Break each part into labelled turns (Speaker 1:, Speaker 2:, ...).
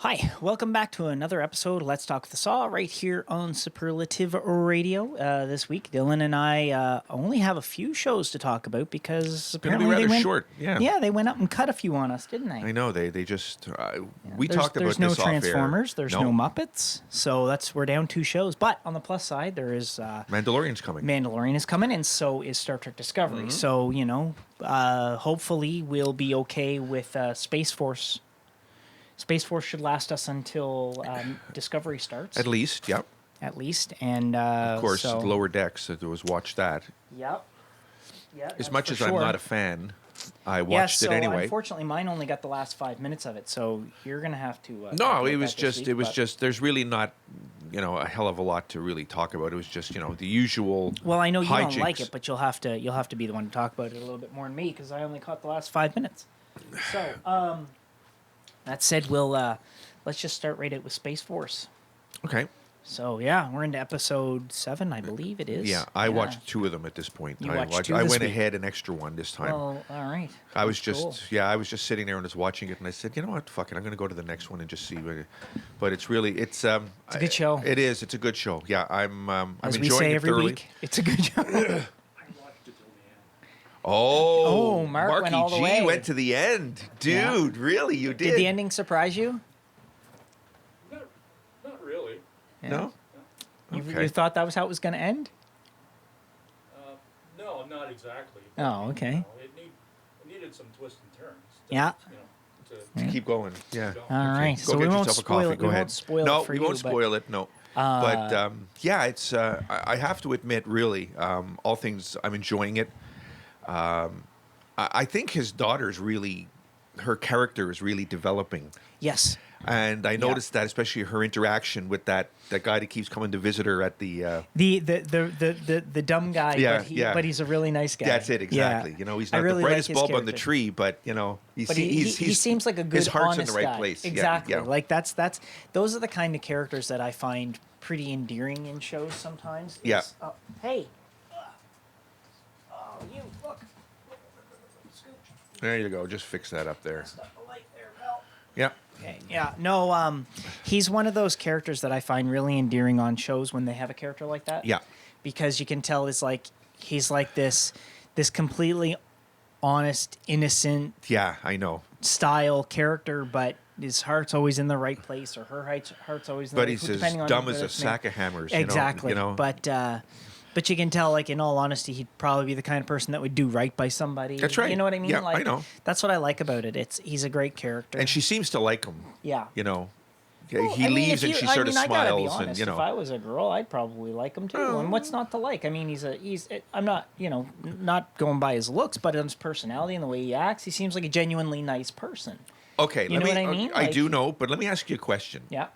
Speaker 1: Hi, welcome back to another episode of Let's Talk the Saw right here on Superlative Radio. This week, Dylan and I only have a few shows to talk about because apparently
Speaker 2: rather
Speaker 1: they went
Speaker 2: short. Yeah,
Speaker 1: they went up and cut a few on us, didn't they?
Speaker 2: I know they just we talked about
Speaker 1: there's no
Speaker 2: this off air.
Speaker 1: Transformers, there's no Muppets, so we're down 2 shows. But on the plus side, there is
Speaker 2: Mandalorian's coming.
Speaker 1: Mandalorian is coming, and so is Star Trek Discovery.
Speaker 2: Mm-hmm.
Speaker 1: So hopefully we'll be okay with Space Force. Space Force should last us until Discovery starts.
Speaker 2: At least, yep.
Speaker 1: At least, and
Speaker 2: Of course, Lower Decks. There was watch that.
Speaker 1: Yep. Yeah.
Speaker 2: As much as I'm not a fan, I watched it anyway.
Speaker 1: Unfortunately, mine only got the last 5 minutes of it, so you're gonna have to.
Speaker 2: No, it was just. There's really not, a hell of a lot to really talk about. It was just, the usual.
Speaker 1: Well, I know you don't
Speaker 2: hijinks.
Speaker 1: like it, but you'll have to be the one to talk about it a little bit more than me because I only caught the last 5 minutes. So, that said, let's just start right out with Space Force.
Speaker 2: Okay.
Speaker 1: So yeah, we're into episode 7, I believe it is.
Speaker 2: Yeah, I watched 2 of them at this point.
Speaker 1: You
Speaker 2: I
Speaker 1: watched 2
Speaker 2: I
Speaker 1: this
Speaker 2: went
Speaker 1: week.
Speaker 2: ahead an extra one this time.
Speaker 1: Well, all right.
Speaker 2: I was
Speaker 1: Cool.
Speaker 2: I was just sitting there and just watching it, and I said, you know what, fuck it, I'm going to go to the next one and just see. But it's really, it's a
Speaker 1: good show.
Speaker 2: It is. It's a good show. Yeah, I'm
Speaker 1: As
Speaker 2: enjoying
Speaker 1: we say
Speaker 2: it
Speaker 1: every
Speaker 2: thoroughly.
Speaker 1: week, it's a good show.
Speaker 3: I watched it till the end.
Speaker 2: Oh,
Speaker 1: Mark
Speaker 2: Marky
Speaker 1: went all the
Speaker 2: G
Speaker 1: way.
Speaker 2: went to the end, dude. Really, you did?
Speaker 1: Did the ending surprise you?
Speaker 3: Not really.
Speaker 1: Yeah.
Speaker 2: No.
Speaker 1: You,
Speaker 2: Okay.
Speaker 1: you thought that was how it was going to end?
Speaker 3: No, not exactly.
Speaker 1: Oh, okay.
Speaker 3: It needed some twists and turns.
Speaker 1: Yeah.
Speaker 3: To
Speaker 2: Keep going. Yeah.
Speaker 3: go.
Speaker 1: All right.
Speaker 2: Go
Speaker 1: So
Speaker 2: get
Speaker 1: we won't
Speaker 2: yourself a
Speaker 1: spoil
Speaker 2: coffee.
Speaker 1: it.
Speaker 2: Go
Speaker 1: we
Speaker 2: ahead.
Speaker 1: won't spoil
Speaker 2: no,
Speaker 1: it for
Speaker 2: we
Speaker 1: you.
Speaker 2: won't spoil it. No. But yeah, it's. I have to admit, really, all things, I'm enjoying it. I think his daughter's really, her character is really developing.
Speaker 1: Yes.
Speaker 2: And I noticed that, especially her interaction with that guy that keeps coming to visit her at the.
Speaker 1: The dumb guy.
Speaker 2: Yeah,
Speaker 1: but he's a really nice guy.
Speaker 2: That's it, exactly.
Speaker 1: Yeah.
Speaker 2: He's
Speaker 1: I
Speaker 2: not
Speaker 1: really
Speaker 2: the
Speaker 1: like
Speaker 2: brightest
Speaker 1: his
Speaker 2: bulb on the
Speaker 1: character.
Speaker 2: tree, but
Speaker 1: But he seems like a good,
Speaker 2: his heart's in
Speaker 1: honest
Speaker 2: the right
Speaker 1: guy.
Speaker 2: place. Yeah,
Speaker 1: Exactly.
Speaker 2: yeah.
Speaker 1: Like that's those are the kind of characters that I find pretty endearing in shows sometimes.
Speaker 2: Yeah.
Speaker 1: Hey. Oh, you look.
Speaker 2: There you go. Just fix that up there.
Speaker 1: Stuck the light there, Mel.
Speaker 2: Yeah.
Speaker 1: Okay. Yeah. No. He's one of those characters that I find really endearing on shows when they have a character like that.
Speaker 2: Yeah.
Speaker 1: Because you can tell he's like this completely honest, innocent
Speaker 2: Yeah, I know.
Speaker 1: style character, but his heart's always in the right place, or her heart's always in the
Speaker 2: But
Speaker 1: right
Speaker 2: he's
Speaker 1: place.
Speaker 2: as
Speaker 1: depending on
Speaker 2: dumb
Speaker 1: whether
Speaker 2: as a
Speaker 1: it's
Speaker 2: sack of hammers.
Speaker 1: Exactly.
Speaker 2: You know.
Speaker 1: But you can tell, like, in all honesty, he'd probably be the kind of person that would do right by somebody.
Speaker 2: That's right.
Speaker 1: You know what I mean?
Speaker 2: Yeah,
Speaker 1: like,
Speaker 2: I know.
Speaker 1: That's what I like about it. He's a great character.
Speaker 2: And she seems to like him.
Speaker 1: Yeah.
Speaker 2: You know.
Speaker 1: Well,
Speaker 2: He
Speaker 1: I mean,
Speaker 2: leaves
Speaker 1: if
Speaker 2: and
Speaker 1: you-
Speaker 2: she
Speaker 1: I
Speaker 2: sort of
Speaker 1: mean, I gotta be
Speaker 2: smiles,
Speaker 1: honest,
Speaker 2: and
Speaker 1: if I was a girl, I'd probably like him too. And what's not to like? I mean, I'm not, not going by his looks, but on his personality and the way he acts, he seems like a genuinely nice person.
Speaker 2: Okay,
Speaker 1: You know what I mean?
Speaker 2: I
Speaker 1: Like-
Speaker 2: do know, but let me ask you a question.
Speaker 1: Yeah.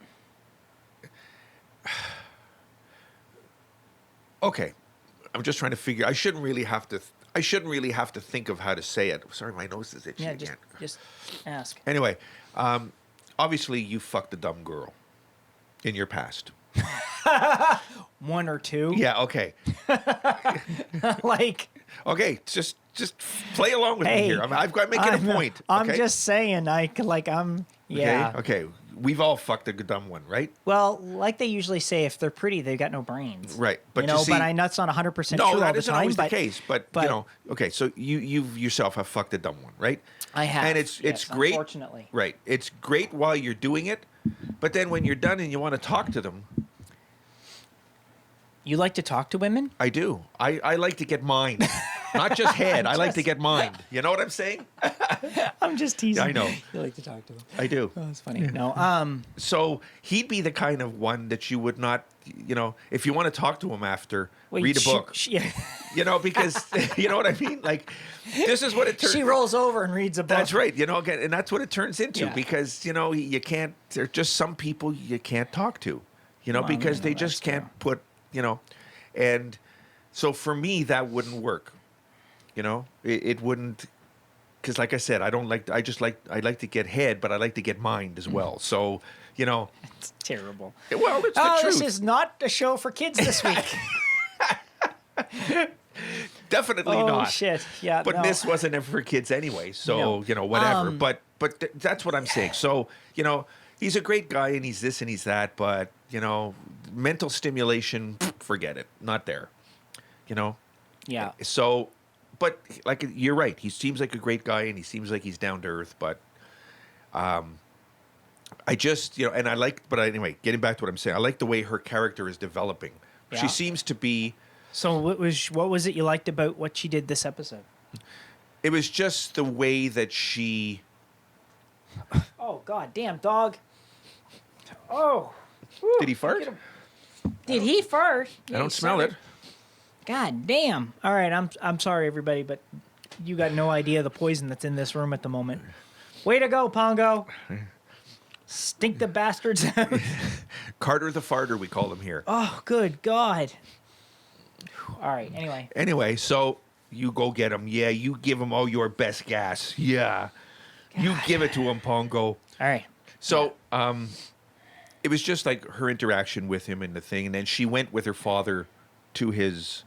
Speaker 2: Okay, I'm just trying to figure. I shouldn't really have to think of how to say it. Sorry, my nose is itchy
Speaker 1: Yeah.
Speaker 2: again.
Speaker 1: Just ask.
Speaker 2: Anyway, obviously you fucked a dumb girl in your past.
Speaker 1: One or two.
Speaker 2: Yeah. Okay.
Speaker 1: Like.
Speaker 2: Okay. Just play along with me
Speaker 1: Hey,
Speaker 2: here. I've got making a point.
Speaker 1: I'm
Speaker 2: okay?
Speaker 1: just saying. Yeah.
Speaker 2: Okay. We've all fucked a dumb one, right?
Speaker 1: Well, like they usually say, if they're pretty, they've got no brains.
Speaker 2: Right. But
Speaker 1: you
Speaker 2: see,
Speaker 1: that's not 100% true
Speaker 2: no,
Speaker 1: all
Speaker 2: that
Speaker 1: the
Speaker 2: isn't
Speaker 1: time.
Speaker 2: always
Speaker 1: but,
Speaker 2: the case. But okay. So you yourself have fucked a dumb one, right?
Speaker 1: I have.
Speaker 2: And it's
Speaker 1: yes,
Speaker 2: great.
Speaker 1: Unfortunately.
Speaker 2: Right. It's great while you're doing it, but then when you're done and you want to talk to them,
Speaker 1: You like to talk to women?
Speaker 2: I do. I like to get mine, not just head. I like to get mine. You know what I'm saying?
Speaker 1: I'm just teasing.
Speaker 2: I know.
Speaker 1: You like to talk to them.
Speaker 2: I do.
Speaker 1: Oh, that's funny. No.
Speaker 2: So he'd be the kind of one that you would not, if you want to talk to him after, read a book. Because you know what I mean. Like, this is what it turns.
Speaker 1: She rolls over and reads a book.
Speaker 2: That's right. Again, and that's what it turns into.
Speaker 1: Yeah.
Speaker 2: Because you can't. There are just some people you can't talk to. Because they just can't put. And so for me that wouldn't work. It wouldn't. Because, like I said, I like to get head, but I like to get mind as well. So,
Speaker 1: It's terrible.
Speaker 2: well, it's the truth.
Speaker 1: This is not a show for kids this week.
Speaker 2: Definitely
Speaker 1: Oh,
Speaker 2: not.
Speaker 1: shit. Yeah,
Speaker 2: But
Speaker 1: no.
Speaker 2: this wasn't ever for kids anyway. So,
Speaker 1: No.
Speaker 2: whatever. But that's what I'm saying. So, he's a great guy and he's this and he's that, but mental stimulation, forget it, not there.
Speaker 1: Yeah.
Speaker 2: So, but like you're right, he seems like a great guy and he seems like he's down to earth, but I just and I like, but anyway, getting back to what I'm saying, I like the way her character is developing.
Speaker 1: Yeah.
Speaker 2: She seems to be.
Speaker 1: So what was it you liked about what she did this episode?
Speaker 2: It was just the way that she.
Speaker 1: Oh god damn dog. Oh. Whew,
Speaker 2: Did he fart?
Speaker 1: Did he fart?
Speaker 2: I don't smell it.
Speaker 1: God damn. All right, I'm sorry everybody, but you got no idea the poison that's in this room at the moment. Way to go, Pongo. Stink the bastards out.
Speaker 2: Carter the farter, we call him here.
Speaker 1: Oh, good God. All right,
Speaker 2: Anyway, so you go get him. Yeah, you give him all your best gas. Yeah. You give it to him, Pongo.
Speaker 1: All right.
Speaker 2: So, it was just like her interaction with him and the thing, and then she went with her father to his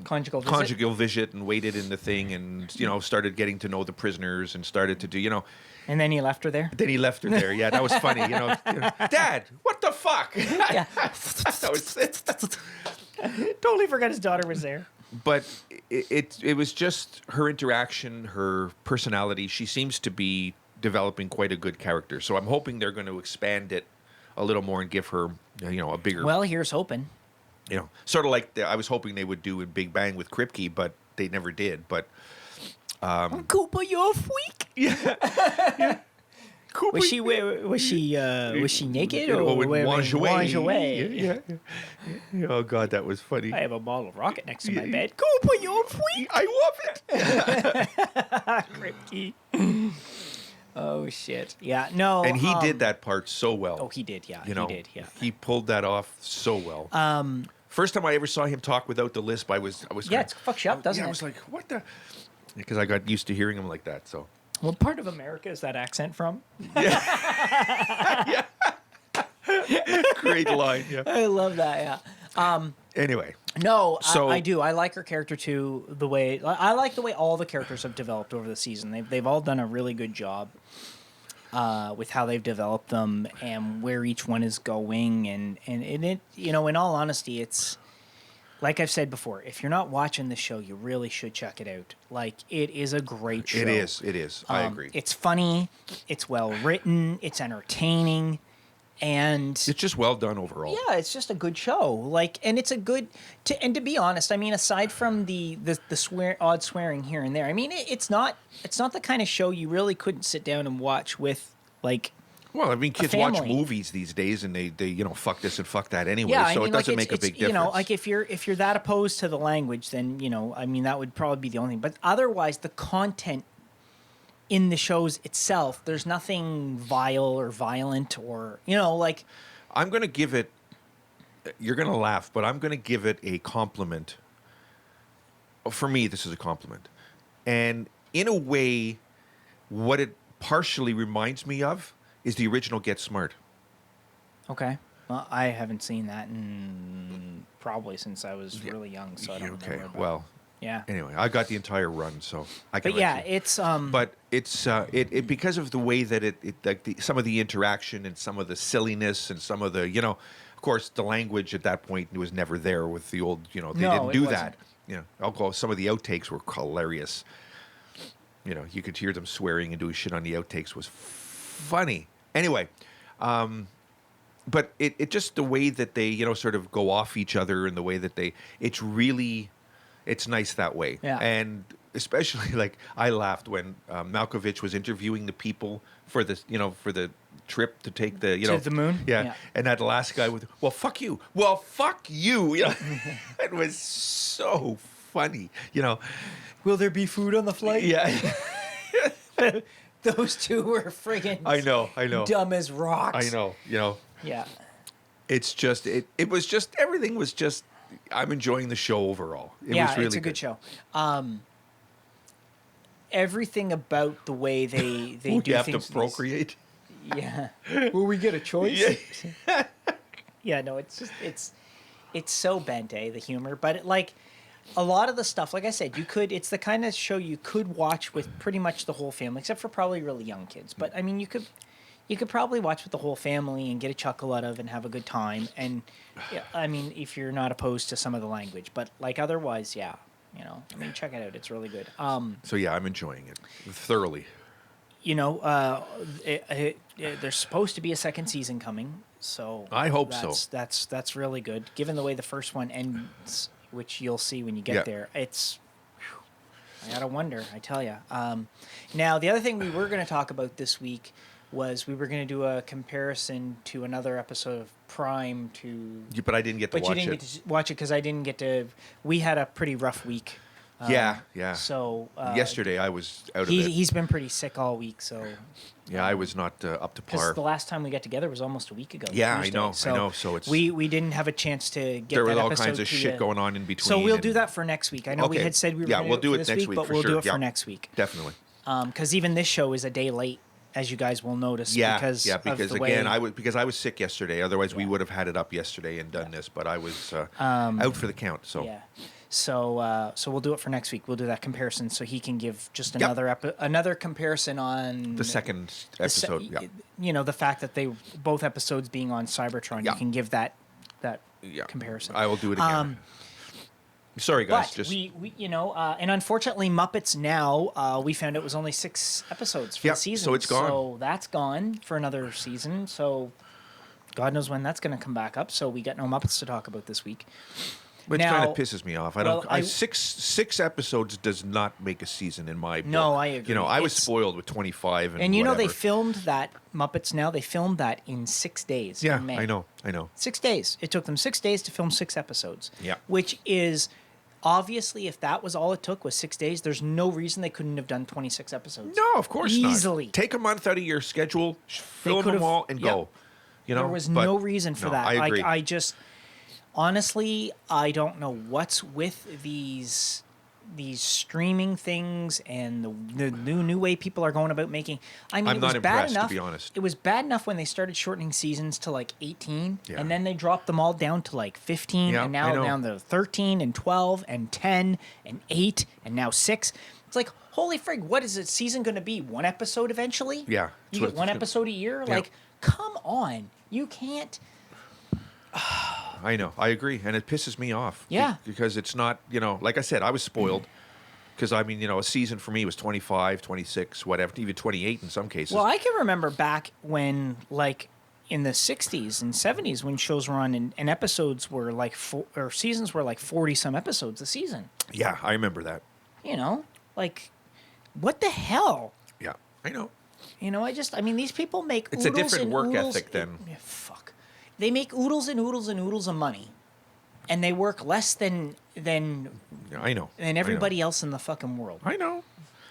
Speaker 1: Conjugal visit.
Speaker 2: and waited in the thing, and started getting to know the prisoners and started to do
Speaker 1: And then he left her there?
Speaker 2: Then he left her there. Yeah, that was funny. Dad, what the fuck?
Speaker 1: Yeah.
Speaker 2: That was it.
Speaker 1: Totally forgot his daughter was there.
Speaker 2: But it was just her interaction, her personality. She seems to be developing quite a good character. So I'm hoping they're going to expand it a little more and give her, a bigger.
Speaker 1: Well, here's hoping.
Speaker 2: Sort of like I was hoping they would do in Big Bang with Kripke, but they never did. But
Speaker 1: Koopa, you're a freak.
Speaker 2: yeah. Koopa,
Speaker 1: Was she naked or
Speaker 2: with
Speaker 1: wearing
Speaker 2: lingerie? Yeah. Oh God, that was funny.
Speaker 1: I have a bottle of rocket next to my bed. Koopa, you're a freak.
Speaker 2: I love it.
Speaker 1: Kripke. Oh shit. Yeah. No.
Speaker 2: And he did that part so well.
Speaker 1: Oh, he did. Yeah. He did. Yeah.
Speaker 2: He pulled that off so well. First time I ever saw him talk without the lisp, I was.
Speaker 1: Yeah, it fucks you up, doesn't it?
Speaker 2: I was like, what the? Because I got used to hearing him like that. So.
Speaker 1: What part of America is that accent from?
Speaker 2: Yeah. Great line. Yeah.
Speaker 1: I love that. Yeah.
Speaker 2: Anyway.
Speaker 1: No,
Speaker 2: So
Speaker 1: I do. I like her character too. I like the way all the characters have developed over the season. They've all done a really good job with how they've developed them and where each one is going. And it in all honesty, it's like I've said before. If you're not watching the show, you really should check it out. Like it is a great show.
Speaker 2: It is. I agree.
Speaker 1: It's funny. It's well written. It's entertaining. And
Speaker 2: it's just well done overall.
Speaker 1: Yeah, it's just a good show. Like, and it's a good. To be honest, I mean, aside from the odd swearing here and there, I mean, it's not the kind of show you really couldn't sit down and watch with like.
Speaker 2: Well, I mean, kids watch movies these days, and they fuck this and fuck that anyway. Yeah, so it doesn't make a big difference.
Speaker 1: Like if you're that opposed to the language, then I mean, that would probably be the only thing. But otherwise, the content in the shows itself, there's nothing vile or violent or like.
Speaker 2: I'm gonna give it. You're gonna laugh, but I'm gonna give it a compliment. For me, this is a compliment, and in a way, what it partially reminds me of is the original Get Smart.
Speaker 1: Okay. Well, I haven't seen that in probably since I was really young, so I don't remember. Okay.
Speaker 2: Well.
Speaker 1: Yeah.
Speaker 2: Anyway, I got the entire run, so I can.
Speaker 1: But yeah, it's
Speaker 2: But it's it because of the way that it like some of the interaction and some of the silliness and some of the of course the language at that point was never there with the old they didn't do that. I'll call some of the outtakes were hilarious. You could hear them swearing and doing shit on the outtakes was funny. Anyway, but it just the way that they sort of go off each other and the way that it's nice that way.
Speaker 1: Yeah.
Speaker 2: And especially like I laughed when Malkovich was interviewing the people for this, for the trip to take the,
Speaker 1: to the moon.
Speaker 2: Yeah. And that last guy with, well, fuck you. Well, fuck you. It was so funny.
Speaker 1: Will there be food on the flight?
Speaker 2: Yeah.
Speaker 1: Those two were friggin'
Speaker 2: I know.
Speaker 1: Dumb as rocks.
Speaker 2: I know.
Speaker 1: Yeah.
Speaker 2: It's just it was just everything was just I'm enjoying the show overall. It was really
Speaker 1: it's a good show. Everything about the way they do
Speaker 2: you have
Speaker 1: things.
Speaker 2: To procreate.
Speaker 1: Yeah. Will we get a choice? Yeah. Yeah. No. It's just it's so bente the humor, but a lot of the stuff, like I said, it's the kind of show you could watch with pretty much the whole family, except for probably really young kids. But I mean, you could probably watch with the whole family and get a chuckle out of and have a good time. And yeah, I mean, if you're not opposed to some of the language, but like otherwise, yeah, I mean, check it out. It's really good.
Speaker 2: So yeah, I'm enjoying it thoroughly.
Speaker 1: There's supposed to be a second season coming, so
Speaker 2: I hope so.
Speaker 1: That's really good. Given the way the first one ends, which you'll see when you get there, it's. I gotta wonder. I tell you. Now, the other thing we were going to talk about this week was we were going to do a comparison to another episode of Prime to.
Speaker 2: But I didn't get to watch it.
Speaker 1: But you didn't get to watch it because I didn't get to. We had a pretty rough week.
Speaker 2: Yeah.
Speaker 1: So
Speaker 2: yesterday I was out of it.
Speaker 1: He's been pretty sick all week, so.
Speaker 2: Yeah, I was not up to par.
Speaker 1: Because the last time we got together was almost a week ago.
Speaker 2: Yeah,
Speaker 1: Tuesday.
Speaker 2: I know. So it's
Speaker 1: we didn't have a chance to get
Speaker 2: there
Speaker 1: that
Speaker 2: was all
Speaker 1: episode
Speaker 2: kinds of
Speaker 1: to
Speaker 2: shit
Speaker 1: you.
Speaker 2: going on in between.
Speaker 1: So we'll do that for next week. I know we
Speaker 2: Okay.
Speaker 1: had said we were
Speaker 2: Yeah,
Speaker 1: going
Speaker 2: we'll
Speaker 1: to
Speaker 2: do
Speaker 1: do
Speaker 2: it
Speaker 1: it this
Speaker 2: next
Speaker 1: week,
Speaker 2: week
Speaker 1: but
Speaker 2: for
Speaker 1: we'll do
Speaker 2: sure.
Speaker 1: it
Speaker 2: Yeah.
Speaker 1: for next week.
Speaker 2: Definitely.
Speaker 1: Because even this show is a day late, as you guys will notice.
Speaker 2: Yeah,
Speaker 1: because
Speaker 2: because
Speaker 1: of the
Speaker 2: again,
Speaker 1: way,
Speaker 2: I was sick yesterday. Otherwise, we
Speaker 1: Yeah.
Speaker 2: would have had it up yesterday and done this. But I was out for the count. So
Speaker 1: Yeah. So we'll do it for next week. We'll do that comparison, so he can give just
Speaker 2: Yep.
Speaker 1: another comparison on
Speaker 2: the second episode. Yeah.
Speaker 1: The fact that they both episodes being on Cybertron,
Speaker 2: Yeah.
Speaker 1: you can give that
Speaker 2: Yeah.
Speaker 1: comparison.
Speaker 2: I will do it again. Sorry, guys.
Speaker 1: But
Speaker 2: Just
Speaker 1: and unfortunately, Muppets Now, we found it was only 6 episodes for
Speaker 2: Yep,
Speaker 1: the season.
Speaker 2: so it's gone.
Speaker 1: So that's gone for another season. So God knows when that's going to come back up. So we got no Muppets to talk about this week.
Speaker 2: which
Speaker 1: Now-
Speaker 2: kind of pisses me off. I don't.
Speaker 1: well, I-
Speaker 2: six episodes does not make a season in my book.
Speaker 1: No, I agree.
Speaker 2: I was
Speaker 1: It's-
Speaker 2: spoiled with 25 and
Speaker 1: And they
Speaker 2: whatever.
Speaker 1: filmed that Muppets Now. They filmed that in 6 days.
Speaker 2: Yeah,
Speaker 1: in May.
Speaker 2: I know.
Speaker 1: 6 days. It took them 6 days to film 6 episodes.
Speaker 2: Yeah.
Speaker 1: Which is obviously, if that was all it took was 6 days, there's no reason they couldn't have done 26 episodes.
Speaker 2: No, of course
Speaker 1: Easily.
Speaker 2: not. Take a month out of your schedule, film
Speaker 1: could've-
Speaker 2: them all, and go.
Speaker 1: There was
Speaker 2: but
Speaker 1: no reason for
Speaker 2: no,
Speaker 1: that.
Speaker 2: I agree.
Speaker 1: I just honestly, I don't know what's with these streaming things and the new way people are going about making. I mean,
Speaker 2: I'm
Speaker 1: it was
Speaker 2: not
Speaker 1: bad
Speaker 2: impressed, to
Speaker 1: enough.
Speaker 2: be honest.
Speaker 1: It was bad enough when they started shortening seasons to like 18,
Speaker 2: Yeah.
Speaker 1: and then they dropped them all down to like 15,
Speaker 2: Yeah,
Speaker 1: and
Speaker 2: I
Speaker 1: now
Speaker 2: know.
Speaker 1: down to 13 and 12 and 10 and 8 and now 6. It's like, holy frig, what is a season going to be? 1 episode eventually?
Speaker 2: Yeah,
Speaker 1: You
Speaker 2: that's what
Speaker 1: get
Speaker 2: it's
Speaker 1: 1
Speaker 2: gonna-
Speaker 1: episode a year?
Speaker 2: Yeah.
Speaker 1: Like, come on. You can't.
Speaker 2: I know. I agree, and it pisses me off.
Speaker 1: Yeah.
Speaker 2: Because it's not. Like I said, I was spoiled. Because I mean, a season for me was 25, 26, whatever, even 28 in some cases.
Speaker 1: Well, I can remember back when, like, in the 60s and 70s when shows were on and episodes were like, or seasons were like 40 some episodes a season.
Speaker 2: Yeah, I remember that.
Speaker 1: Like, what the hell?
Speaker 2: Yeah, I know.
Speaker 1: I mean, these people make
Speaker 2: It's a
Speaker 1: oodles
Speaker 2: different
Speaker 1: and
Speaker 2: work
Speaker 1: oodles-
Speaker 2: ethic then.
Speaker 1: Yeah, fuck. They make oodles and oodles and oodles of money, and they work less than
Speaker 2: Yeah, I know.
Speaker 1: everybody else in the fucking world.
Speaker 2: I know.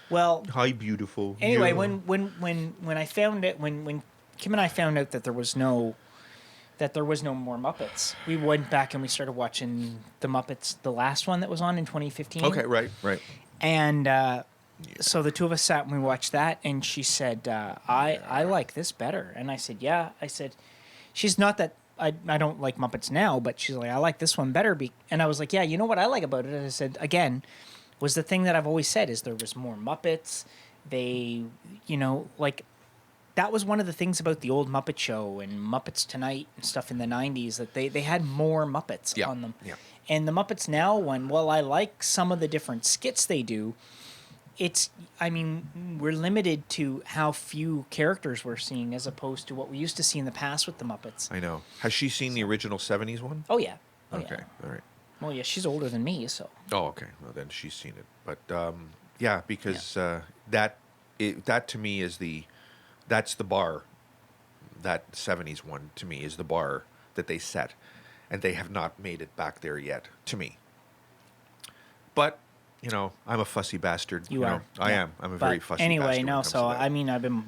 Speaker 1: Well,
Speaker 2: Hi, beautiful.
Speaker 1: anyway,
Speaker 2: Yeah.
Speaker 1: when I found it, when Kim and I found out that there was no more Muppets, we went back and we started watching the Muppets, the last one that was on in 2015.
Speaker 2: Okay, right.
Speaker 1: And so the two of us sat and we watched that, and she said, I like this better. And I said, yeah. I said, she's not that, I don't like Muppets Now, but she's like, I like this one better. And I was like, yeah, you know what I like about it? And I said, again, was the thing that I've always said is there was more Muppets. They, like, that was one of the things about the old Muppet Show and Muppets Tonight and stuff in the 90s, that they had more Muppets
Speaker 2: Yeah,
Speaker 1: on them.
Speaker 2: yeah.
Speaker 1: And the Muppets Now one, while I like some of the different skits they do, we're limited to how few characters we're seeing as opposed to what we used to see in the past with the Muppets.
Speaker 2: I know. Has she seen the original 70s one?
Speaker 1: Oh, yeah. Oh,
Speaker 2: Okay,
Speaker 1: yeah.
Speaker 2: all right.
Speaker 1: Well, yeah, she's older than me, so.
Speaker 2: Oh, okay. Well, then she's seen it. But yeah, because that to me is that's the bar. That 70s one to me is the bar that they set, and they have not made it back there yet to me. But I'm a fussy bastard.
Speaker 1: You are.
Speaker 2: I
Speaker 1: Yeah.
Speaker 2: am. I'm a
Speaker 1: But
Speaker 2: very fussy
Speaker 1: anyway,
Speaker 2: bastard.
Speaker 1: no,
Speaker 2: when it comes
Speaker 1: so
Speaker 2: to that.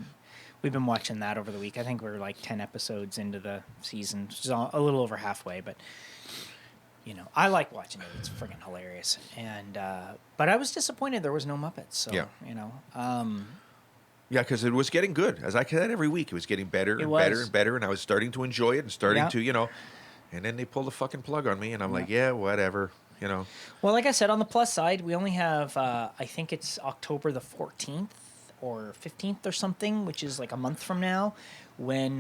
Speaker 1: we've been watching that over the week. I think we're like 10 episodes into the season, which is a little over halfway, but I like watching it. It's freaking hilarious. And but I was disappointed there was no Muppets. So
Speaker 2: Yeah. Yeah, because it was getting good. As I said every week, it was getting better and better and better, and I was starting to enjoy it and starting
Speaker 1: Yeah.
Speaker 2: to, and then they pulled the fucking plug on me, and I'm like, yeah, whatever. You know.
Speaker 1: Well, like I said, on the plus side, we only have, I think it's October the 14th or 15th or something, which is like a month from now, when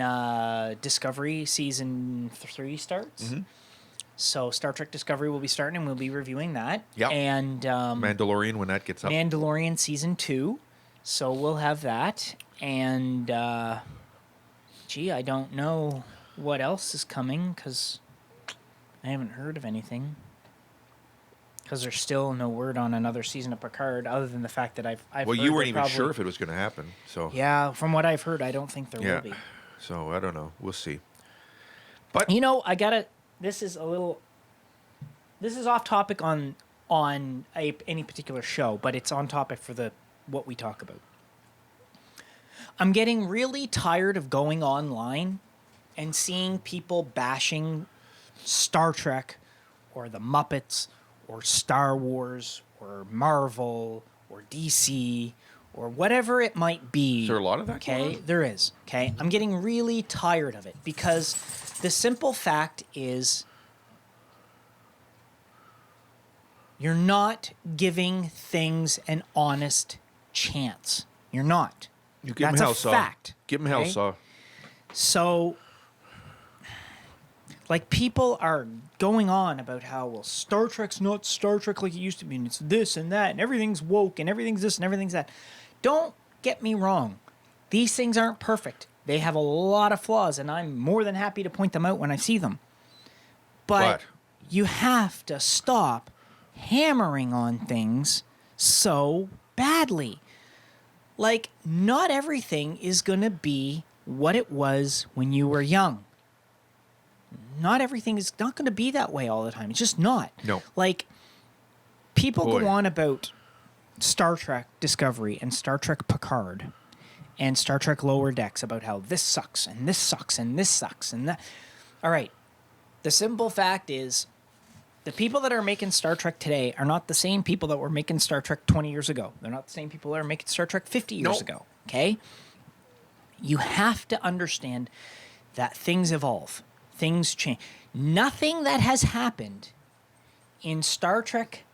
Speaker 1: Discovery Season 3 starts.
Speaker 2: Mm-hmm.
Speaker 1: So Star Trek Discovery will be starting, and we'll be reviewing that.
Speaker 2: Yep.
Speaker 1: And
Speaker 2: Mandalorian when that gets up.
Speaker 1: Mandalorian Season 2. So we'll have that. And, I don't know what else is coming, because I haven't heard of anything. Because there's still no word on another season of Picard, other than the fact that I've
Speaker 2: Well,
Speaker 1: heard
Speaker 2: you weren't
Speaker 1: that
Speaker 2: even
Speaker 1: probably,
Speaker 2: sure if it was going to happen. So
Speaker 1: Yeah, from what I've heard, I don't think there
Speaker 2: yeah.
Speaker 1: will be.
Speaker 2: So I don't know. We'll see. But
Speaker 1: You know, this is off topic on any particular show, but it's on topic for what we talk about. I'm getting really tired of going online and seeing people bashing Star Trek or the Muppets or Star Wars or Marvel or DC or whatever it might be.
Speaker 2: Is there a lot of that going
Speaker 1: Okay,
Speaker 2: on?
Speaker 1: there is. Okay, I'm getting really tired of it because the simple fact is you're not giving things an honest chance. You're not.
Speaker 2: you give
Speaker 1: That's
Speaker 2: him
Speaker 1: a
Speaker 2: hell saw.
Speaker 1: fact.
Speaker 2: Give him hell
Speaker 1: okay?
Speaker 2: saw.
Speaker 1: So, like, people are going on about how, well, Star Trek's not Star Trek like it used to be, and it's this and that, and everything's woke, and everything's this and everything's that. Don't get me wrong. These things aren't perfect. They have a lot of flaws, and I'm more than happy to point them out when I see them. But you have to stop hammering on things so badly. Like, not everything is going to be what it was when you were young. Not everything is not going to be that way all the time. It's just not.
Speaker 2: No.
Speaker 1: Like, people
Speaker 2: Boy.
Speaker 1: go on about Star Trek Discovery and Star Trek Picard and Star Trek Lower Decks about how this sucks and this sucks and this sucks and that. All right. The simple fact is the people that are making Star Trek today are not the same people that were making Star Trek 20 years ago. They're not the same people that are making Star Trek 50 years
Speaker 2: Nope.
Speaker 1: ago. Okay? You have to understand that things evolve. Things change. Nothing that has happened in Star Trek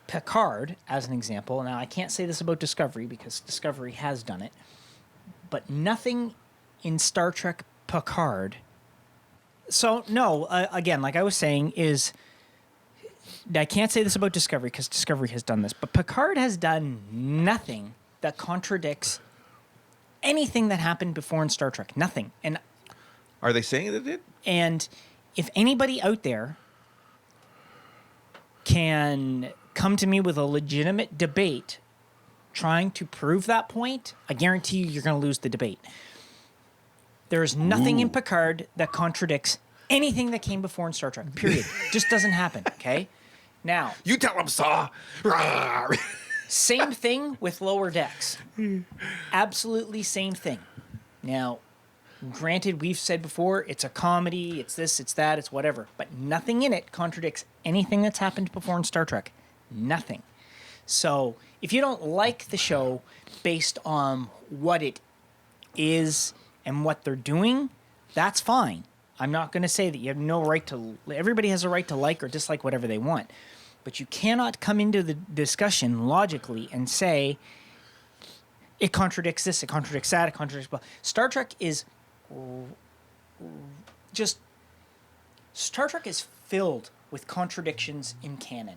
Speaker 1: Picard, as an example, now I can't say this about Discovery because Discovery has done it, but nothing in Star Trek Picard. So, no, again, like I was saying, is I can't say this about Discovery because Discovery has done this, but Picard has done nothing that contradicts anything that happened before in Star Trek. Nothing.
Speaker 2: Are they saying that it did?
Speaker 1: And if anybody out there can come to me with a legitimate debate trying to prove that point, I guarantee you're going to lose the debate. There is nothing in Picard that contradicts anything that came before in Star Trek. Period. Just doesn't happen. Okay. Now,
Speaker 2: You tell him, Saw.
Speaker 1: same thing with Lower Decks. Absolutely same thing. Now, granted, we've said before, it's a comedy, it's this, it's that, it's whatever. But nothing in it contradicts anything that's happened before in Star Trek. Nothing. So, if you don't like the show based on what it is and what they're doing, that's fine. I'm not going to say that you have no right to... Everybody has a right to like or dislike whatever they want. But you cannot come into the discussion logically and say, it contradicts this, it contradicts that, it contradicts... Blah. Star Trek is just... Star Trek is filled with contradictions in canon.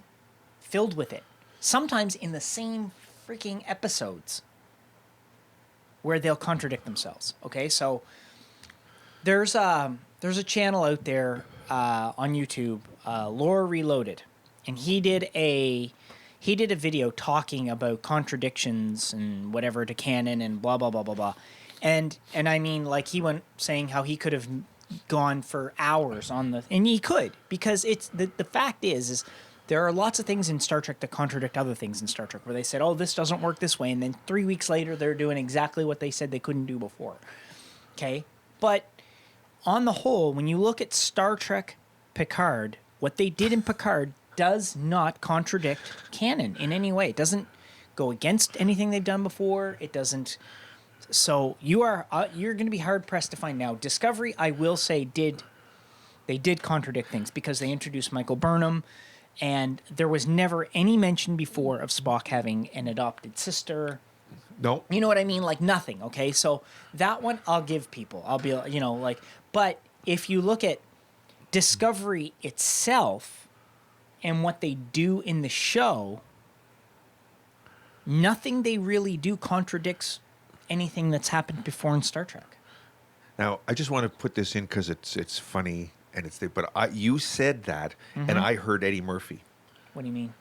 Speaker 1: Filled with it. Sometimes in the same freaking episodes where they'll contradict themselves. Okay, so there's a channel out there on YouTube, Lore Reloaded, and he did a video talking about contradictions and whatever to canon and blah blah blah blah blah, and I mean, like, he went saying how he could have gone for hours on and he could, because it's the fact is there are lots of things in Star Trek that contradict other things in Star Trek where they said, oh, this doesn't work this way, and then 3 weeks later they're doing exactly what they said they couldn't do before. Okay, but on the whole, when you look at Star Trek Picard, what they did in Picard does not contradict canon in any way. It doesn't go against anything they've done before. It doesn't. So you're going to be hard pressed to find now. Discovery, I will say, did contradict things because they introduced Michael Burnham And there was never any mention before of Spock having an adopted sister.
Speaker 2: No.
Speaker 1: You know what I mean? Like nothing. Okay, so that one I'll give people. I'll be, but if you look at Discovery itself and what they do in the show, nothing they really do contradicts anything that's happened before in Star Trek.
Speaker 2: Now, I just want to put this in because it's funny and but you said that, and I heard Eddie Murphy.
Speaker 1: What do you mean?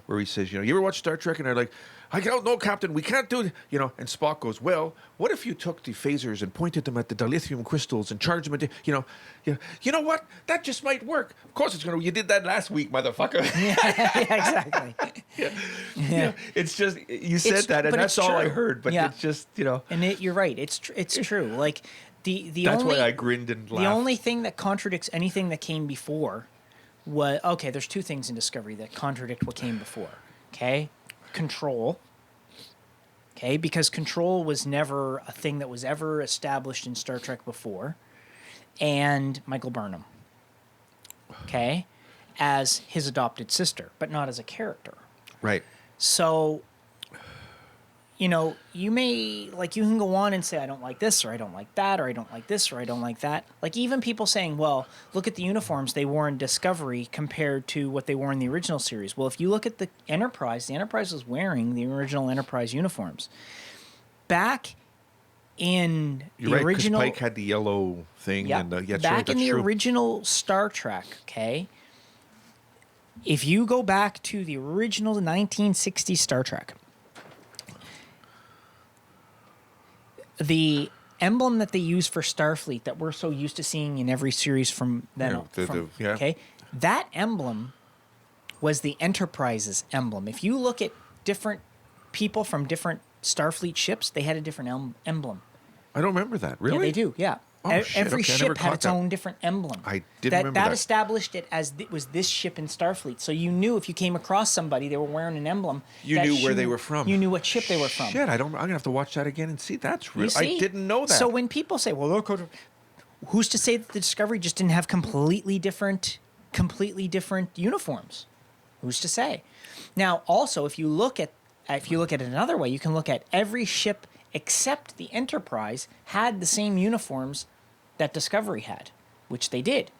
Speaker 2: Where he says, you ever watch Star Trek? And they're like, I don't know, Captain, we can't do it. And Spock goes, well, what if you took the phasers and pointed them at the dilithium crystals and charged them into, you know what? That just might work. Of course it's going to. You did that last week, motherfucker.
Speaker 1: Yeah, exactly.
Speaker 2: Yeah. It's just, you said that, and that's all I heard. But it's just,
Speaker 1: And you're right. It's true. Like the
Speaker 2: that's
Speaker 1: only,
Speaker 2: why I grinned and laughed.
Speaker 1: The only thing that contradicts anything that came before was, okay, there's two things in Discovery that contradict what came before. Okay? Control. Okay? Because control was never a thing that was ever established in Star Trek before. And Michael Burnham. Okay? As his adopted sister, but not as a character.
Speaker 2: Right.
Speaker 1: So, you may, you can go on and say, I don't like this, or I don't like that, or I don't like this, or I don't like that. Like, even people saying, well, look at the uniforms they wore in Discovery compared to what they wore in the original series. Well, if you look at the Enterprise was wearing the original Enterprise uniforms. Back in
Speaker 2: You're
Speaker 1: the
Speaker 2: right,
Speaker 1: original...
Speaker 2: Pike had the yellow thing.
Speaker 1: Yeah,
Speaker 2: and
Speaker 1: back in the
Speaker 2: true.
Speaker 1: original Star Trek, okay? If you go back to the original 1960s Star Trek, the emblem that they use for Starfleet that we're so used to seeing in every series from then on, okay, that emblem was the Enterprise's emblem. If you look at different people from different Starfleet ships, they had a different emblem.
Speaker 2: I don't remember that. Really?
Speaker 1: Yeah, they do. Yeah.
Speaker 2: Oh, shit.
Speaker 1: Every
Speaker 2: Okay, I
Speaker 1: ship
Speaker 2: never
Speaker 1: had
Speaker 2: caught
Speaker 1: its
Speaker 2: that.
Speaker 1: own different emblem.
Speaker 2: I didn't remember that.
Speaker 1: That established it as it was this ship in Starfleet. So you knew if you came across somebody, they were wearing an emblem.
Speaker 2: You knew where they were from.
Speaker 1: You knew what ship they were from.
Speaker 2: Shit, I'm gonna have to watch that again and see. That's real.
Speaker 1: You see?
Speaker 2: I didn't know that.
Speaker 1: So when people say, "Well, look," who's to say that the Discovery just didn't have completely different uniforms? Who's to say? Now, also, if you look at it another way, you can look at every ship except the Enterprise had the same uniforms that Discovery had, which they did,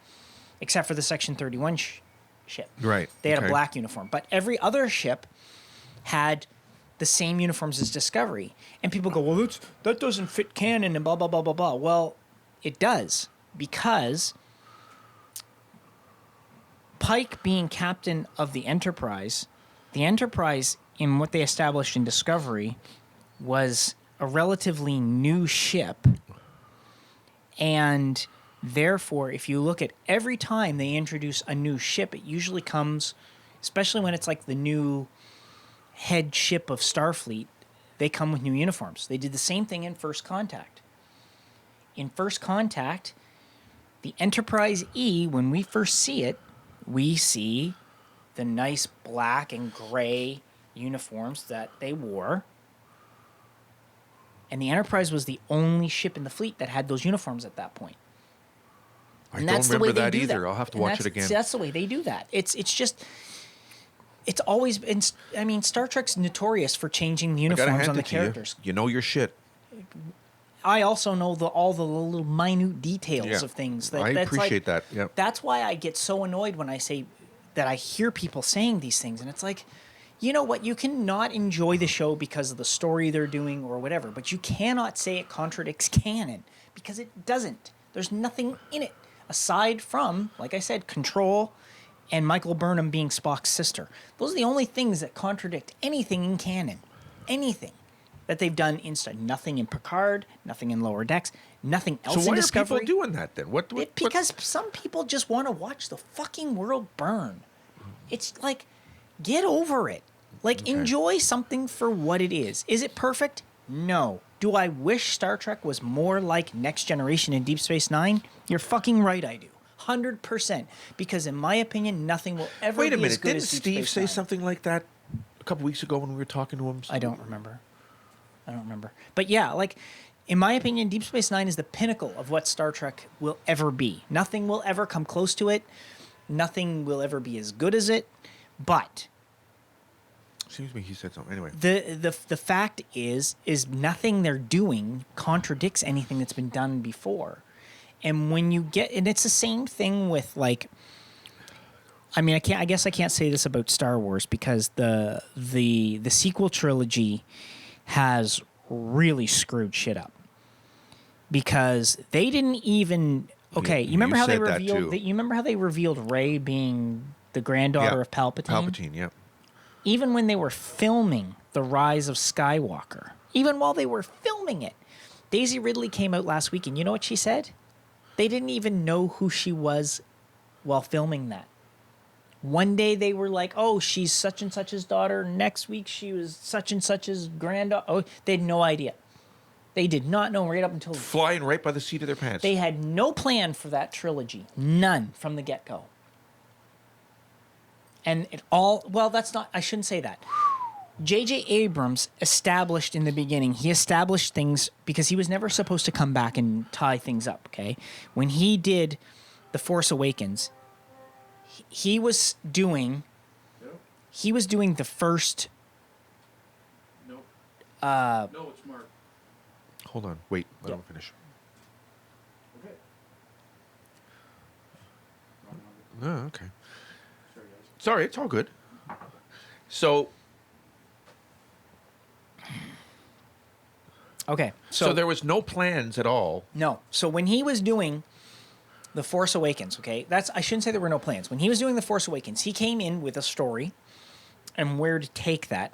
Speaker 1: except for the Section 31 ship.
Speaker 2: Right.
Speaker 1: They had a
Speaker 2: Okay.
Speaker 1: black uniform, but every other ship had the same uniforms as Discovery. And people go, well, that doesn't fit canon and blah, blah, blah, blah, blah. Well, it does, because Pike being captain of the Enterprise, in what they established in Discovery, was a relatively new ship. And therefore, if you look at every time they introduce a new ship, it usually comes, especially when it's like the new head ship of Starfleet, they come with new uniforms. They did the same thing in First Contact. In First Contact, the Enterprise E, when we first see it, we see the nice black and gray uniforms that they wore. And the Enterprise was the only ship in the fleet that had those uniforms at that point.
Speaker 2: I don't remember that either. I'll have to watch it again.
Speaker 1: That's the way they do that. It's always been. I mean, Star Trek's notorious for changing the uniforms on the characters.
Speaker 2: You know your shit.
Speaker 1: I also know all the little minute details of things.
Speaker 2: I appreciate that. Yeah.
Speaker 1: That's why I get so annoyed when I say that I hear people saying these things, and it's like, you know what? You cannot enjoy the show because of the story they're doing or whatever, but you cannot say it contradicts canon, because it doesn't. There's nothing in it aside from, like I said, Control and Michael Burnham being Spock's sister. Those are the only things that contradict anything in canon. Anything that they've done in Star. Nothing in Picard, nothing in Lower Decks, nothing else
Speaker 2: So why
Speaker 1: in
Speaker 2: are
Speaker 1: Discovery.
Speaker 2: people doing that then?
Speaker 1: Because some people just want to watch the fucking world burn. It's like, get over it. Like, enjoy something for what it is. Is it perfect? No. Do I wish Star Trek was more like Next Generation and Deep Space Nine? You're fucking right, I do. 100%. Because in my opinion, nothing will ever
Speaker 2: Wait a
Speaker 1: be
Speaker 2: minute.
Speaker 1: as good
Speaker 2: Didn't
Speaker 1: as Deep
Speaker 2: Steve
Speaker 1: Space
Speaker 2: say
Speaker 1: Nine.
Speaker 2: something like that a couple weeks ago when we were talking to him?
Speaker 1: I don't remember. But yeah, like, in my opinion, Deep Space Nine is the pinnacle of what Star Trek will ever be. Nothing will ever come close to it. Nothing will ever be as good as it. But
Speaker 2: Seems to me he said something. Anyway.
Speaker 1: the fact is nothing they're doing contradicts anything that's been done before. And when you get, and it's the same thing with like, I mean, I guess I can't say this about Star Wars because the sequel trilogy has really screwed shit up because they didn't even. Okay, you remember how they
Speaker 2: said that
Speaker 1: revealed?
Speaker 2: too.
Speaker 1: You remember how they revealed Rey being the granddaughter of Palpatine?
Speaker 2: Palpatine, yeah.
Speaker 1: Even when they were filming The Rise of Skywalker, even while they were filming it, Daisy Ridley came out last week, and you know what she said? They didn't even know who she was while filming that. One day they were like, oh, she's such and such's daughter. Next week she was such and such's granddaughter. Oh, they had no idea. They did not know right up until...
Speaker 2: Flying right by the seat of their pants.
Speaker 1: They had no plan for that trilogy. None from the get-go. And it all... Well, that's not... I shouldn't say that. J.J. Abrams established in the beginning, he established things because he was never supposed to come back and tie things up, okay? When he did The Force Awakens, he was doing...
Speaker 3: Yep.
Speaker 1: He was doing the first...
Speaker 3: Nope.
Speaker 1: Uh,
Speaker 3: No, it's Mark.
Speaker 2: Hold on. Wait. Let
Speaker 1: Yeah.
Speaker 2: him finish.
Speaker 3: Okay.
Speaker 2: Oh, okay.
Speaker 3: Sorry, guys.
Speaker 2: Sorry, it's all good. So
Speaker 1: okay,
Speaker 2: so there was no plans at all.
Speaker 1: No. So when he was doing The Force Awakens, okay, I shouldn't say there were no plans. When he was doing The Force Awakens, he came in with a story and where to take that.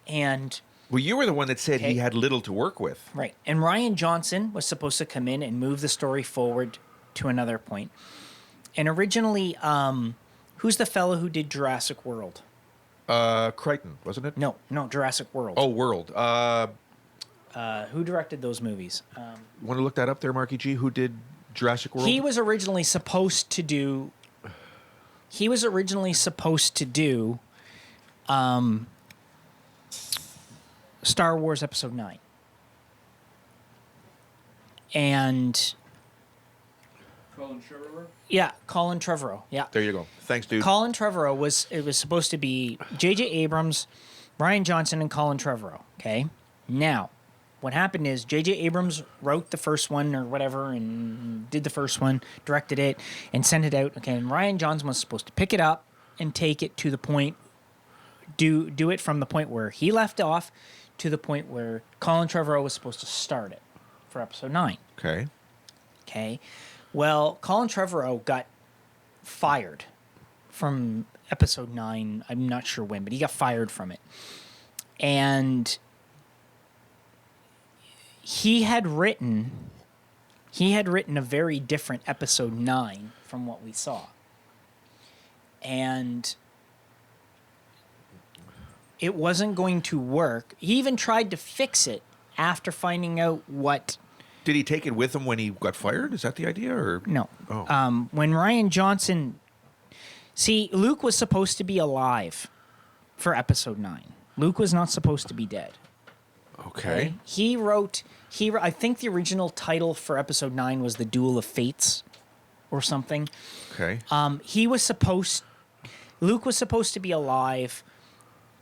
Speaker 1: And
Speaker 2: Well, you were the one that said
Speaker 1: Okay.
Speaker 2: he had little to work with.
Speaker 1: right. And Ryan Johnson was supposed to come in and move the story forward to another point. And originally, who's the fellow who did Jurassic World?
Speaker 2: Crichton, wasn't it?
Speaker 1: No, Jurassic World.
Speaker 2: Oh, World.
Speaker 1: Who directed those movies?
Speaker 2: Want to look that up there, Marky G? Who did Jurassic World?
Speaker 1: He was originally supposed to do. Star Wars Episode 9. And
Speaker 3: Colin Trevorrow?
Speaker 1: yeah, Colin Trevorrow. Yeah.
Speaker 2: There you go. Thanks, dude.
Speaker 1: Colin Trevorrow was supposed to be J.J. Abrams, Ryan Johnson, and Colin Trevorrow. Okay. Now, what happened is J.J. Abrams wrote the first one or whatever and did the first one, directed it, and sent it out. Okay. And Ryan Johnson was supposed to pick it up and take it to the point, do it from the point where he left off to the point where Colin Trevorrow was supposed to start it for Episode 9.
Speaker 2: Okay.
Speaker 1: Okay. Well, Colin Trevorrow got fired from Episode 9. I'm not sure when, but he got fired from it. And he had written a very different Episode 9 from what we saw. And it wasn't going to work. He even tried to fix it after finding out what...
Speaker 2: Did he take it with him when he got fired? Is that the idea? Or
Speaker 1: No.
Speaker 2: Oh.
Speaker 1: When Ryan Johnson... See, Luke was supposed to be alive for Episode 9. Luke was not supposed to be dead.
Speaker 2: Okay.
Speaker 1: He wrote... I think the original title for Episode 9 was The Duel of Fates or something.
Speaker 2: Okay.
Speaker 1: Luke was supposed to be alive.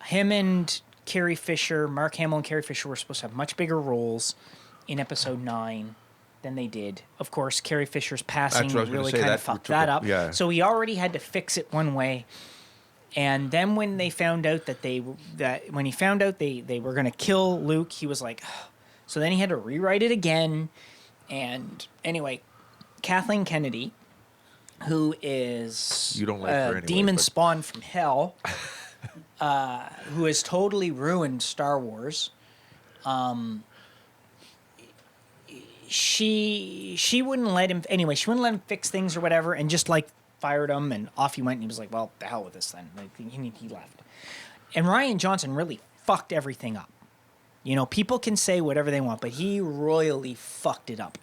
Speaker 1: Him and Carrie Fisher, Mark Hamill and Carrie Fisher were supposed to have much bigger roles in Episode 9 than they did. Of course, Carrie Fisher's passing
Speaker 2: That's what I was gonna
Speaker 1: really
Speaker 2: say,
Speaker 1: kind
Speaker 2: that
Speaker 1: of fucked
Speaker 2: took
Speaker 1: that
Speaker 2: a-
Speaker 1: up.
Speaker 2: yeah.
Speaker 1: So he already had to fix it one way. And then when they found out that when he found out they were going to kill Luke, he was like, ugh. So then he had to rewrite it again. And anyway, Kathleen Kennedy, who is
Speaker 2: You don't like her anyway,
Speaker 1: demon
Speaker 2: but-
Speaker 1: spawn from hell, who has totally ruined Star Wars. She wouldn't let him anyway. She wouldn't let him fix things or whatever, and just like fired him, and off he went. And he was like, "Well, the hell with this then." Like he left. And Ryan Johnson really fucked everything up. You know, people can say whatever they want, but he royally fucked it up.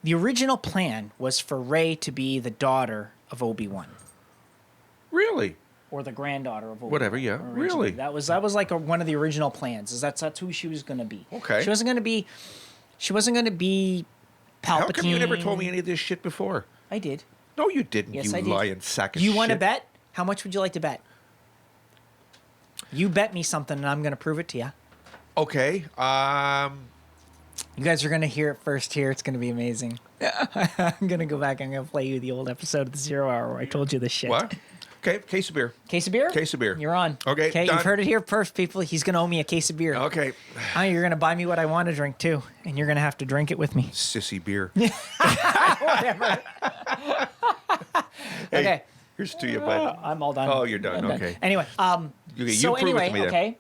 Speaker 1: The original plan was for Rey to be the daughter of Obi-Wan.
Speaker 2: Really?
Speaker 1: Or the granddaughter of Obi-Wan.
Speaker 2: Whatever, yeah.
Speaker 1: originally.
Speaker 2: Really?
Speaker 1: That was like one of the original plans. Is that's who she was going to be.
Speaker 2: Okay.
Speaker 1: She wasn't going to be Palpatine.
Speaker 2: How come you never told me any of this shit before?
Speaker 1: I did.
Speaker 2: No, you didn't.
Speaker 1: Yes,
Speaker 2: you
Speaker 1: I did.
Speaker 2: lying sack of
Speaker 1: You
Speaker 2: shit.
Speaker 1: want to bet? How much would you like to bet? You bet me something, and I'm going to prove it to you.
Speaker 2: Okay.
Speaker 1: You guys are going to hear it first here. It's going to be amazing. I'm going to go back. I'm going to play you the old episode of the 0 Hour where I told you this shit.
Speaker 2: What? Okay, case of beer.
Speaker 1: Case of beer?
Speaker 2: Case of beer.
Speaker 1: You're on.
Speaker 2: Okay,
Speaker 1: Okay,
Speaker 2: done.
Speaker 1: you've heard it here first, people. He's going to owe me a case of beer.
Speaker 2: Okay.
Speaker 1: You're going to buy me what I want to drink, too. And you're going to have to drink it with me.
Speaker 2: Sissy beer.
Speaker 1: Whatever.
Speaker 2: Hey,
Speaker 1: Okay.
Speaker 2: here's to you, bud.
Speaker 1: I'm all done.
Speaker 2: Oh, you're done.
Speaker 1: I'm done.
Speaker 2: Okay.
Speaker 1: Anyway,
Speaker 2: You prove it to me then.
Speaker 1: okay.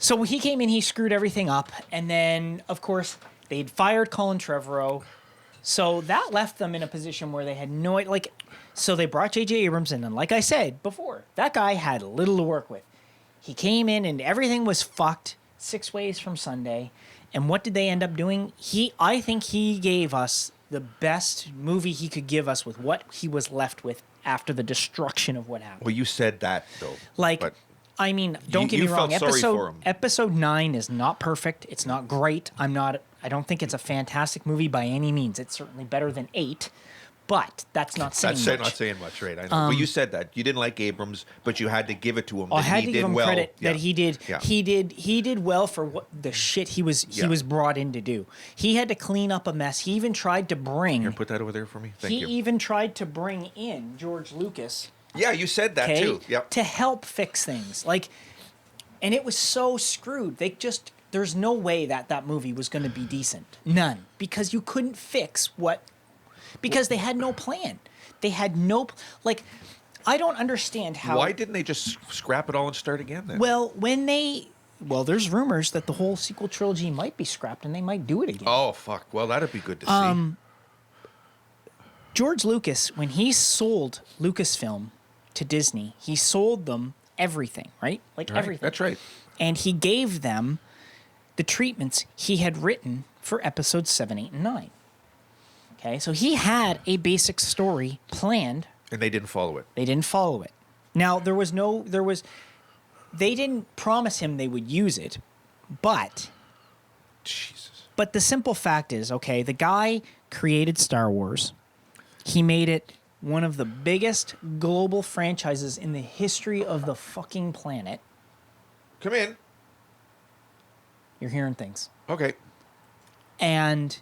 Speaker 1: So he came in, he screwed everything up, and then of course they'd fired Colin Trevorrow, so that left them in a position where they had no So they brought J.J. Abrams in, and like I said before, that guy had little to work with. He came in and everything was fucked 6 ways from Sunday, and what did they end up doing? I think he gave us the best movie he could give us with what he was left with after the destruction of what happened.
Speaker 2: Well, you said that though. But
Speaker 1: I mean, don't get
Speaker 2: you
Speaker 1: me wrong.
Speaker 2: felt sorry for him.
Speaker 1: Episode 9 is not perfect. It's not great. I don't think it's a fantastic movie by any means. It's certainly better than 8, but that's not saying much.
Speaker 2: Not saying much, right? I know. Well, you said that you didn't like Abrams, but you had to give it to him.
Speaker 1: I
Speaker 2: That
Speaker 1: had
Speaker 2: he
Speaker 1: to
Speaker 2: did
Speaker 1: give him
Speaker 2: well.
Speaker 1: credit that
Speaker 2: Yeah.
Speaker 1: he did.
Speaker 2: Yeah.
Speaker 1: He did well for what the shit he was brought in to do. He had to clean up a mess. He even tried to bring.
Speaker 2: Here, put that over there for me. Thank
Speaker 1: He
Speaker 2: you.
Speaker 1: even tried to bring in George Lucas.
Speaker 2: Yeah, you said that
Speaker 1: Okay,
Speaker 2: too. Yep.
Speaker 1: to help fix things. And it was so screwed. There's no way that movie was going to be decent. None. Because you couldn't fix because they had no plan. They had no, I don't understand how.
Speaker 2: Why didn't they just scrap it all and start again then?
Speaker 1: Well, there's rumors that the whole sequel trilogy might be scrapped and they might do it again.
Speaker 2: Oh, fuck. Well, that'd be good to see.
Speaker 1: George Lucas, when he sold Lucasfilm to Disney, he sold them everything, right?
Speaker 2: Right,
Speaker 1: Everything.
Speaker 2: That's right.
Speaker 1: And he gave them the treatments he had written for episodes 7, 8, and 9. Okay, so he had a basic story planned.
Speaker 2: And they didn't follow it.
Speaker 1: They didn't follow it. Now, they didn't promise him they would use it, but
Speaker 2: Jesus.
Speaker 1: But the simple fact is, okay, the guy created Star Wars. He made it one of the biggest global franchises in the history of the fucking planet.
Speaker 2: Come in.
Speaker 1: You're hearing things.
Speaker 2: Okay.
Speaker 1: And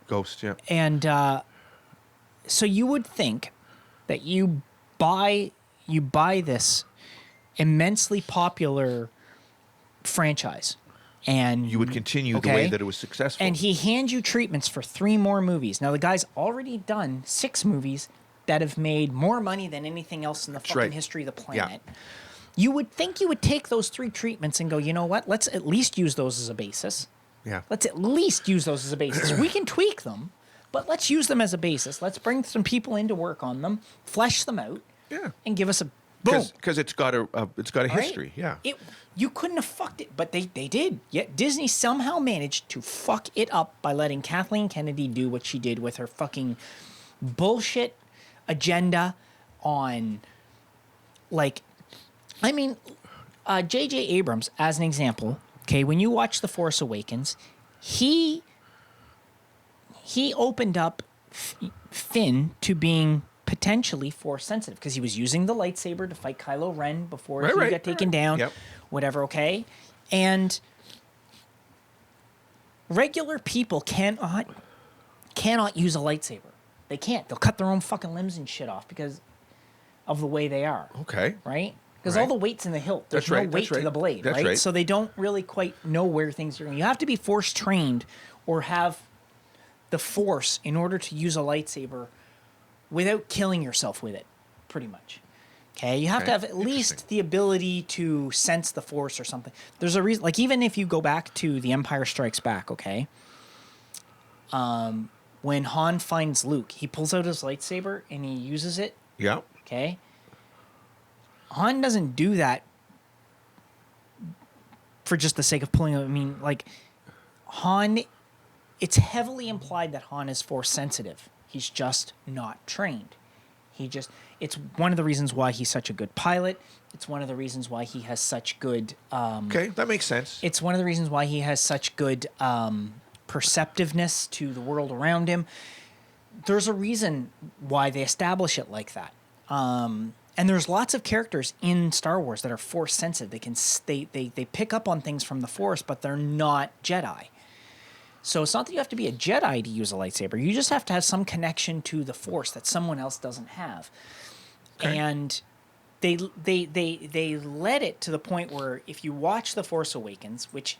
Speaker 2: Ghost, yeah.
Speaker 1: And so you would think that you buy this immensely popular franchise, and
Speaker 2: You would continue the way that it was successful.
Speaker 1: And he hands you treatments for 3 more movies. Now the guy's already done 6 movies that have made more money than anything else in the fucking
Speaker 2: right.
Speaker 1: history of the planet. You would think you would take those 3 treatments and go, you know what? Let's at least use those as a basis.
Speaker 2: Yeah.
Speaker 1: Let's at least use those as a basis. We can tweak them, but let's use them as a basis. Let's bring some people in to work on them, flesh them out,
Speaker 2: Yeah.
Speaker 1: and give us a boom.
Speaker 2: Because it's got a
Speaker 1: Right?
Speaker 2: history. Yeah.
Speaker 1: You couldn't have fucked it, but they did. Yet Disney somehow managed to fuck it up by letting Kathleen Kennedy do what she did with her fucking bullshit agenda on, J.J. Abrams, as an example, okay, when you watch The Force Awakens, he opened up Finn to being potentially Force sensitive because he was using the lightsaber to fight Kylo Ren before he got taken down,
Speaker 2: Yep.
Speaker 1: whatever, okay? And regular people cannot use a lightsaber. They can't. They'll cut their own fucking limbs and shit off because of the way they are.
Speaker 2: Okay.
Speaker 1: Right? Because
Speaker 2: Right.
Speaker 1: all the weight's in the hilt. There's
Speaker 2: That's
Speaker 1: no
Speaker 2: right,
Speaker 1: weight
Speaker 2: that's
Speaker 1: to
Speaker 2: right.
Speaker 1: the blade,
Speaker 2: That's
Speaker 1: right?
Speaker 2: right.
Speaker 1: So they don't really quite know where things are going. You have to be force trained or have the force in order to use a lightsaber without killing yourself with it, pretty much. Okay? You have to have at least
Speaker 2: Interesting.
Speaker 1: the ability to sense the force or something. There's a reason, even if you go back to The Empire Strikes Back, okay? When Han finds Luke, he pulls out his lightsaber and he uses it,
Speaker 2: Yeah.
Speaker 1: okay? Han doesn't do that for just the sake of pulling it. I mean, Han, it's heavily implied that Han is force sensitive. He's just not trained. It's one of the reasons why he's such a good pilot. It's one of the reasons why he has such good,
Speaker 2: Okay, that makes sense.
Speaker 1: it's one of the reasons why he has such good perceptiveness to the world around him. There's a reason why they establish it like that. And there's lots of characters in Star Wars that are Force sensitive. They pick up on things from the Force, but they're not Jedi. So it's not that you have to be a Jedi to use a lightsaber. You just have to have some connection to the Force that someone else doesn't have.
Speaker 2: Okay.
Speaker 1: And they led it to the point where if you watch The Force Awakens, which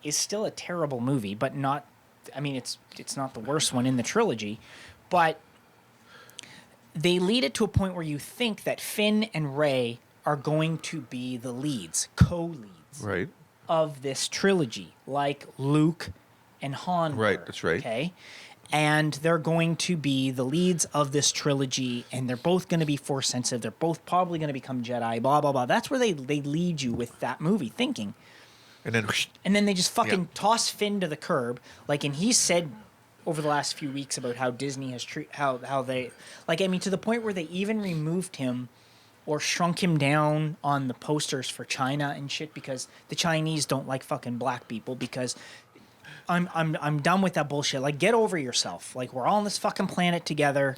Speaker 1: is still a terrible movie, but not, I mean, it's not the worst one in the trilogy, but they lead it to a point where you think that Finn and Rey are going to be the leads, co-leads
Speaker 2: Right.
Speaker 1: of this trilogy, like Luke and Han
Speaker 2: Right,
Speaker 1: were,
Speaker 2: that's right.
Speaker 1: Okay, and they're going to be the leads of this trilogy, and they're both going to be Force sensitive. They're both probably going to become Jedi. Blah blah blah. That's where they lead you with that movie thinking.
Speaker 2: And then
Speaker 1: And then they just fucking toss Finn to the curb. Like, and he said over the last few weeks about how Disney has how they, like, I mean, to the point where they even removed him or shrunk him down on the posters for China and shit because the Chinese don't like fucking black people because I'm done with that bullshit. Like, get over yourself. Like, we're all on this fucking planet together.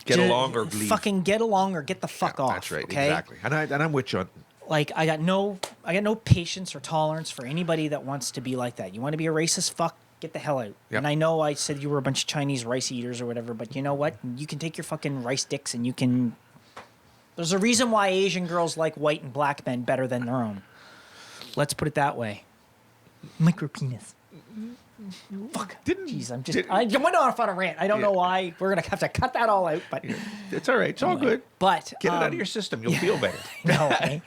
Speaker 2: get
Speaker 1: Ju-
Speaker 2: along or leave.
Speaker 1: Fucking get along or get the fuck off.
Speaker 2: That's right.
Speaker 1: Okay?
Speaker 2: Exactly. And I'm with you on.
Speaker 1: Like, I got no patience or tolerance for anybody that wants to be like that. You want to be a racist fuck, get the hell out.
Speaker 2: Yep.
Speaker 1: And I know I said you were a bunch of Chinese rice eaters or whatever, but you know what? You can take your fucking rice dicks and you can. There's a reason why Asian girls like white and black men better than their own. Let's put it that way. Micro penis. Fuck. Jeez, I went off on a rant. I don't know why. We're gonna have to cut that all out, but
Speaker 2: It's all right. It's all good.
Speaker 1: but
Speaker 2: Get it out of your system. You'll feel better.
Speaker 1: no, eh?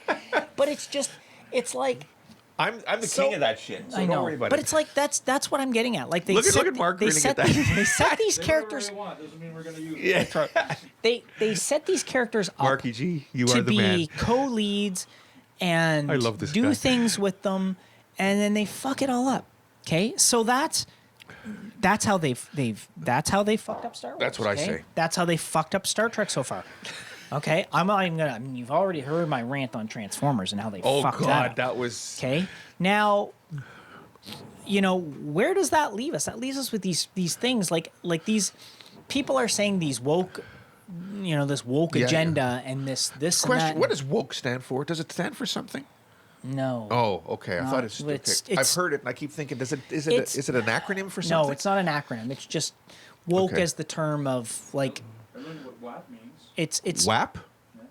Speaker 1: But it's like.
Speaker 2: I'm the
Speaker 1: So-
Speaker 2: king of that shit. So
Speaker 1: I know,
Speaker 2: don't worry about
Speaker 1: but
Speaker 2: it.
Speaker 1: it's like that's what I'm getting at. Like they
Speaker 2: Look at-
Speaker 1: set,
Speaker 2: look at Mark
Speaker 1: they
Speaker 2: grinning
Speaker 1: set
Speaker 2: at that.
Speaker 1: these, they set these
Speaker 3: Say
Speaker 1: characters.
Speaker 3: whatever they want. Doesn't mean we're going to use it.
Speaker 2: yeah.
Speaker 1: They set these characters up
Speaker 2: Marky G, you
Speaker 1: to
Speaker 2: are the
Speaker 1: be
Speaker 2: man.
Speaker 1: co-leads and
Speaker 2: I love this
Speaker 1: do
Speaker 2: guy.
Speaker 1: things with them, and then they fuck it all up. Okay, so that's how they've fucked up Star Wars.
Speaker 2: That's what I
Speaker 1: okay?
Speaker 2: say.
Speaker 1: That's how they fucked up Star Trek so far. Okay, I'm not even gonna. I mean, you've already heard my rant on Transformers and how they
Speaker 2: Oh
Speaker 1: fucked that
Speaker 2: God,
Speaker 1: up.
Speaker 2: that was.
Speaker 1: Okay. Now, you know, where does that leave us? That leaves us with these things like these people are saying these woke, you know, this woke
Speaker 2: Yeah,
Speaker 1: agenda and this and
Speaker 2: Question:
Speaker 1: that.
Speaker 2: what does woke stand for? Does it stand for something?
Speaker 1: No.
Speaker 2: Oh, okay. I
Speaker 1: No,
Speaker 2: thought it's.
Speaker 1: it's-
Speaker 2: I've heard it, and I keep thinking, is it
Speaker 1: it's-
Speaker 2: an acronym for something?
Speaker 1: No, it's not an acronym. It's just woke
Speaker 2: Okay.
Speaker 1: as the term of like
Speaker 3: I learned what WAP means.
Speaker 1: it's
Speaker 2: WAP.
Speaker 3: Yeah.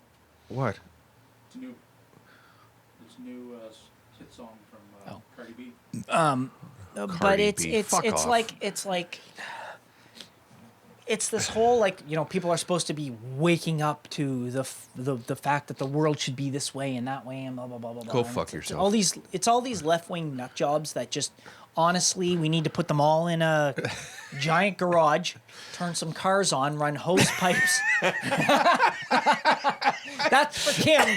Speaker 2: What?
Speaker 3: It's a new, hit song from
Speaker 1: Oh.
Speaker 3: Cardi B.
Speaker 1: but
Speaker 2: Cardi
Speaker 1: it's
Speaker 2: B.
Speaker 1: it's
Speaker 2: Fuck
Speaker 1: it's
Speaker 2: off.
Speaker 1: like it's this whole like, you know, people are supposed to be waking up to the fact that the world should be this way and that way and blah blah blah blah blah.
Speaker 2: Go
Speaker 1: And
Speaker 2: fuck
Speaker 1: it's
Speaker 2: yourself.
Speaker 1: all these left wing nut jobs that just honestly we need to put them all in a giant garage, turn some cars on, run hose pipes. That's for Kim.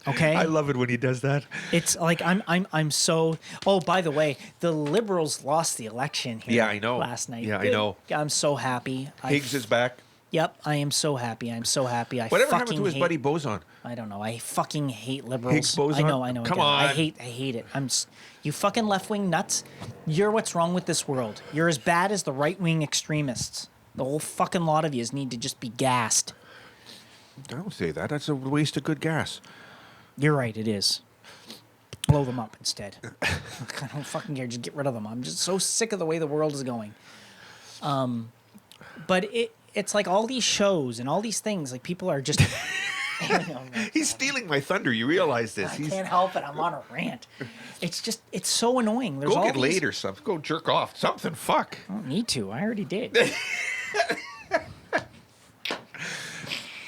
Speaker 1: Okay.
Speaker 2: I love it when he does that.
Speaker 1: It's like I'm so. Oh, by the way, the Liberals lost the election here.
Speaker 2: Yeah, I know.
Speaker 1: Last night.
Speaker 2: Yeah, I know.
Speaker 1: I'm so happy.
Speaker 2: Higgs is back.
Speaker 1: Yep, I am so happy. I'm so happy. I
Speaker 2: Whatever
Speaker 1: fucking
Speaker 2: happened to his
Speaker 1: hate,
Speaker 2: buddy Boson?
Speaker 1: I don't know. I fucking hate liberals.
Speaker 2: Higgs boson?
Speaker 1: I know.
Speaker 2: Come
Speaker 1: I
Speaker 2: on.
Speaker 1: hate it. You fucking left wing nuts. You're what's wrong with this world. You're as bad as the right wing extremists. The whole fucking lot of yous need to just be gassed.
Speaker 2: Don't say that. That's a waste of good gas.
Speaker 1: You're right, it is. Blow them up instead. I don't fucking care. Just get rid of them. I'm just so sick of the way the world is going. But it's like all these shows and all these things, like people are just.
Speaker 2: He's stealing my thunder. You realize this?
Speaker 1: I
Speaker 2: He's
Speaker 1: can't help it. I'm on a rant. It's so annoying. There's
Speaker 2: go
Speaker 1: all
Speaker 2: get
Speaker 1: these,
Speaker 2: laid or something. Go jerk off. Something. Fuck.
Speaker 1: I don't need to. I already did.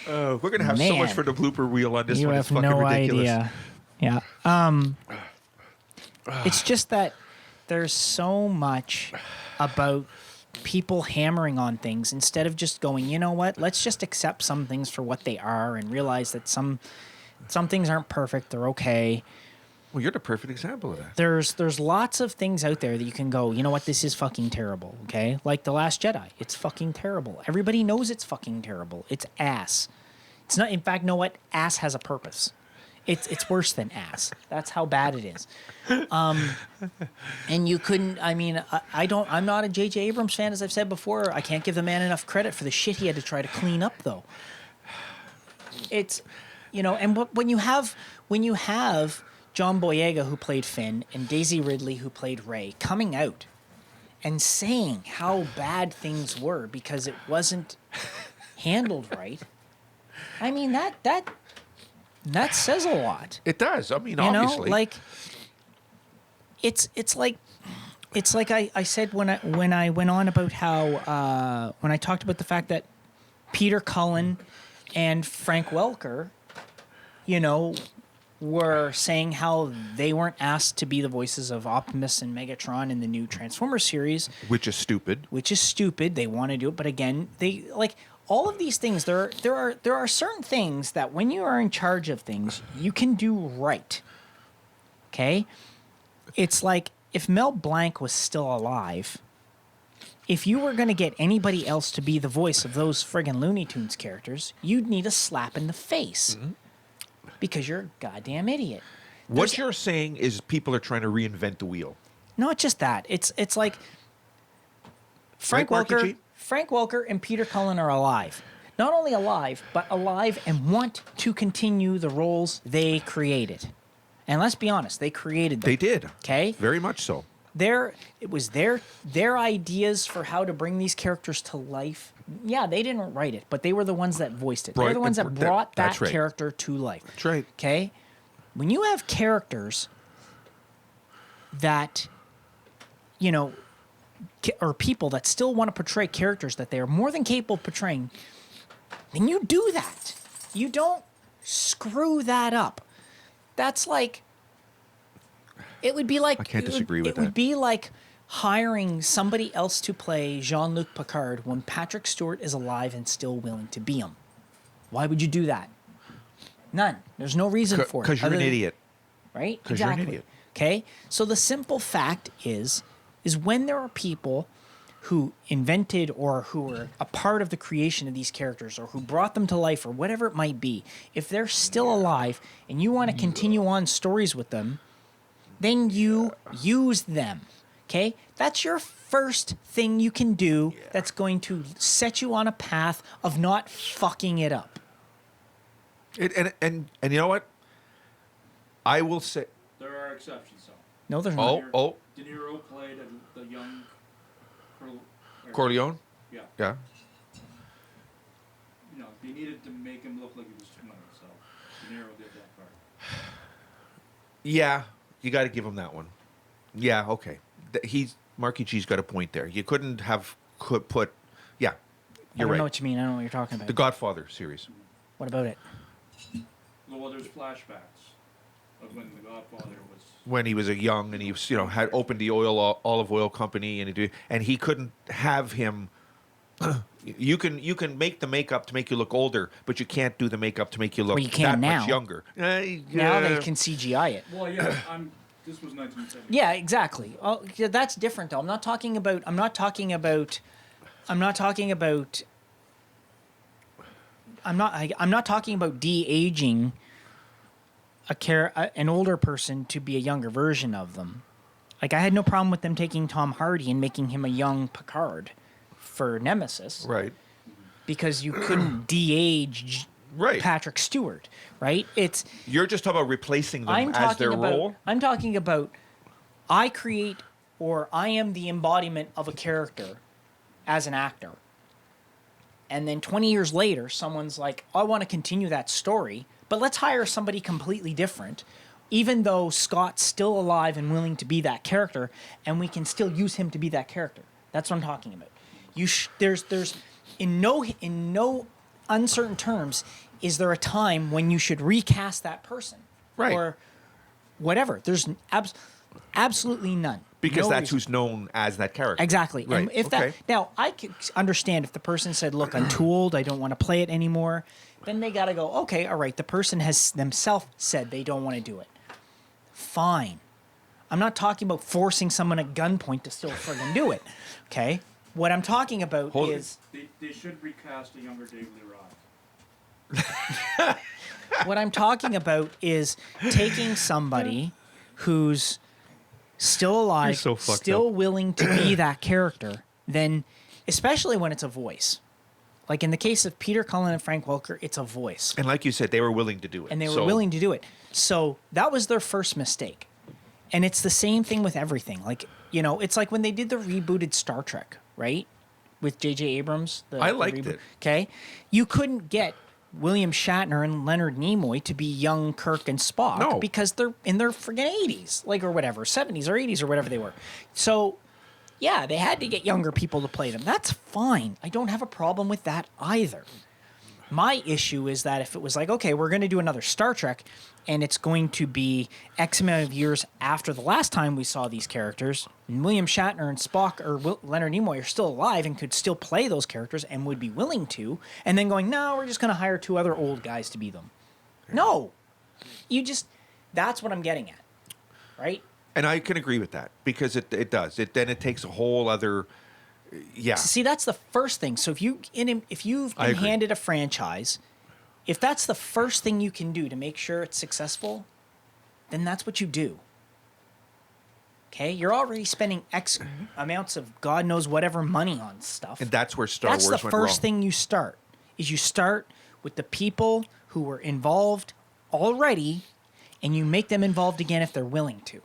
Speaker 2: We're gonna have so
Speaker 1: Man.
Speaker 2: much for the blooper reel on this
Speaker 1: You
Speaker 2: one. It's
Speaker 1: have
Speaker 2: fucking
Speaker 1: no
Speaker 2: ridiculous.
Speaker 1: idea. Yeah. It's just that there's so much about people hammering on things instead of just going, you know what? Let's just accept some things for what they are and realize that some things aren't perfect. They're okay.
Speaker 2: Well, you're the perfect example of that.
Speaker 1: There's lots of things out there that you can go, you know what? This is fucking terrible. Okay, like The Last Jedi. It's fucking terrible. Everybody knows it's fucking terrible. It's ass. It's not. In fact, know what? Ass has a purpose. It's worse than ass. That's how bad it is. And you couldn't. I mean, I'm not a J.J. Abrams fan, as I've said before. I can't give the man enough credit for the shit he had to try to clean up, though. It's, and when you have John Boyega, who played Finn, and Daisy Ridley, who played Rey, coming out and saying how bad things were because it wasn't handled right. I mean, that says a lot.
Speaker 2: It does. I mean, obviously.
Speaker 1: It's like I said when I went on about how when I talked about the fact that Peter Cullen and Frank Welker, were saying how they weren't asked to be the voices of Optimus and Megatron in the new Transformers series,
Speaker 2: which is stupid.
Speaker 1: They want to do it, but again, they all of these things. There are certain things that when you are in charge of things, you can do right. Okay, it's like if Mel Blanc was still alive. If you were going to get anybody else to be the voice of those friggin' Looney Tunes characters, you'd need a slap in the face. Mm-hmm. Because you're a goddamn idiot.
Speaker 2: What you're saying is people are trying to reinvent the wheel.
Speaker 1: Not just that. It's like Frank Welker and Peter Cullen are alive. Not only alive, but alive and want to continue the roles they created. And let's be honest, they created them.
Speaker 2: They did.
Speaker 1: Okay?
Speaker 2: Very much so.
Speaker 1: It was their ideas for how to bring these characters to life. Yeah, they didn't write it, but they were the ones that voiced it. They're the ones that brought that character to life.
Speaker 2: That's right.
Speaker 1: Okay? When you have characters that, or people that still want to portray characters that they are more than capable of portraying, then you do that. You don't screw that up. That's like... It would be like...
Speaker 2: I can't disagree with that.
Speaker 1: It would be like hiring somebody else to play Jean-Luc Picard when Patrick Stewart is alive and still willing to be him. Why would you do that? None. There's no reason for it.
Speaker 2: Because you're an idiot.
Speaker 1: Right?
Speaker 2: Because you're an idiot.
Speaker 1: Okay? So the simple fact is when there are people who invented or who were a part of the creation of these characters or who brought them to life or whatever it might be, if they're still alive and you want to continue on stories with them, then you use them. Okay? That's your first thing you can do that's going to set you on a path of not fucking it up.
Speaker 2: And you know what? I will say...
Speaker 3: There are exceptions, though.
Speaker 1: No, there's not.
Speaker 3: De Niro played the young...
Speaker 2: Corleone?
Speaker 3: Yeah.
Speaker 2: Yeah.
Speaker 3: They needed to make him look like he was 20, so De Niro did that part.
Speaker 2: Yeah, you got to give him that one. Yeah, okay. Marky G's got a point there. You couldn't have put... Yeah, you're right.
Speaker 1: I don't know what you mean. I don't know what you're talking about.
Speaker 2: The Godfather series.
Speaker 1: What about it?
Speaker 3: Well, there's flashbacks of when the Godfather was...
Speaker 2: When he was a young and he was, had opened the olive oil company and he couldn't have him... You can make the makeup to make you look older, but you can't do the makeup to make you look much younger.
Speaker 1: Now they can CGI it.
Speaker 3: Well, yeah, this was 1970.
Speaker 1: Yeah, exactly. Oh, yeah, that's different though. I'm not talking about de-aging an older person to be a younger version of them. Like I had no problem with them taking Tom Hardy and making him a young Picard for Nemesis.
Speaker 2: Right.
Speaker 1: Because you couldn't de-age Patrick Stewart, right?
Speaker 2: You're just talking about replacing them as their role?
Speaker 1: I'm talking about I create or I am the embodiment of a character as an actor. And then 20 years later, someone's like, I want to continue that story, but let's hire somebody completely different, even though Scott's still alive and willing to be that character, and we can still use him to be that character. That's what I'm talking about. There's in no uncertain terms, is there a time when you should recast that person?
Speaker 2: Right.
Speaker 1: Or whatever. There's absolutely none.
Speaker 2: Because that's who's known as that character.
Speaker 1: Exactly.
Speaker 2: Right.
Speaker 1: And now I could understand if the person said, look, I'm too old, I don't want to play it anymore. Then they got to go, okay, all right, the person has themselves said they don't want to do it. Fine. I'm not talking about forcing someone at gunpoint to still friggin' do it. Okay? What I'm talking about is...
Speaker 3: They should recast a younger David Lee Roth.
Speaker 1: What I'm talking about is taking somebody who's still alive,
Speaker 2: so fucked
Speaker 1: still
Speaker 2: up.
Speaker 1: willing to be that character, then, especially when it's a voice. Like in the case of Peter Cullen and Frank Welker, it's a voice.
Speaker 2: And like you said, they were willing to do it.
Speaker 1: And they were willing to do it. So that was their first mistake. And it's the same thing with everything. Like, you know, it's like when they did the rebooted Star Trek, right? With J.J. Abrams.
Speaker 2: I liked it.
Speaker 1: Okay. You couldn't get William Shatner and Leonard Nimoy to be young Kirk and Spock.
Speaker 2: No.
Speaker 1: Because they're in their friggin' 80s, like, or whatever, 70s or 80s or whatever they were. So, yeah, they had to get younger people to play them. That's fine. I don't have a problem with that either. My issue is that if it was like, okay, we're going to do another Star Trek, and it's going to be X amount of years after the last time we saw these characters, and William Shatner and Spock or Leonard Nimoy are still alive and could still play those characters and would be willing to, and then going, no, we're just going to hire 2 other old guys to be them. No. That's what I'm getting at, right?
Speaker 2: And I can agree with that because it does. Then it takes a whole other, yeah.
Speaker 1: See, that's the first thing. So if you've been handed a franchise, if that's the first thing you can do to make sure it's successful, then that's what you do. Okay? You're already spending X amounts of God knows whatever money on stuff.
Speaker 2: And that's where Star Wars went wrong.
Speaker 1: That's the first thing you start. Is you start with the people who were involved already, and you make them involved again if they're willing to.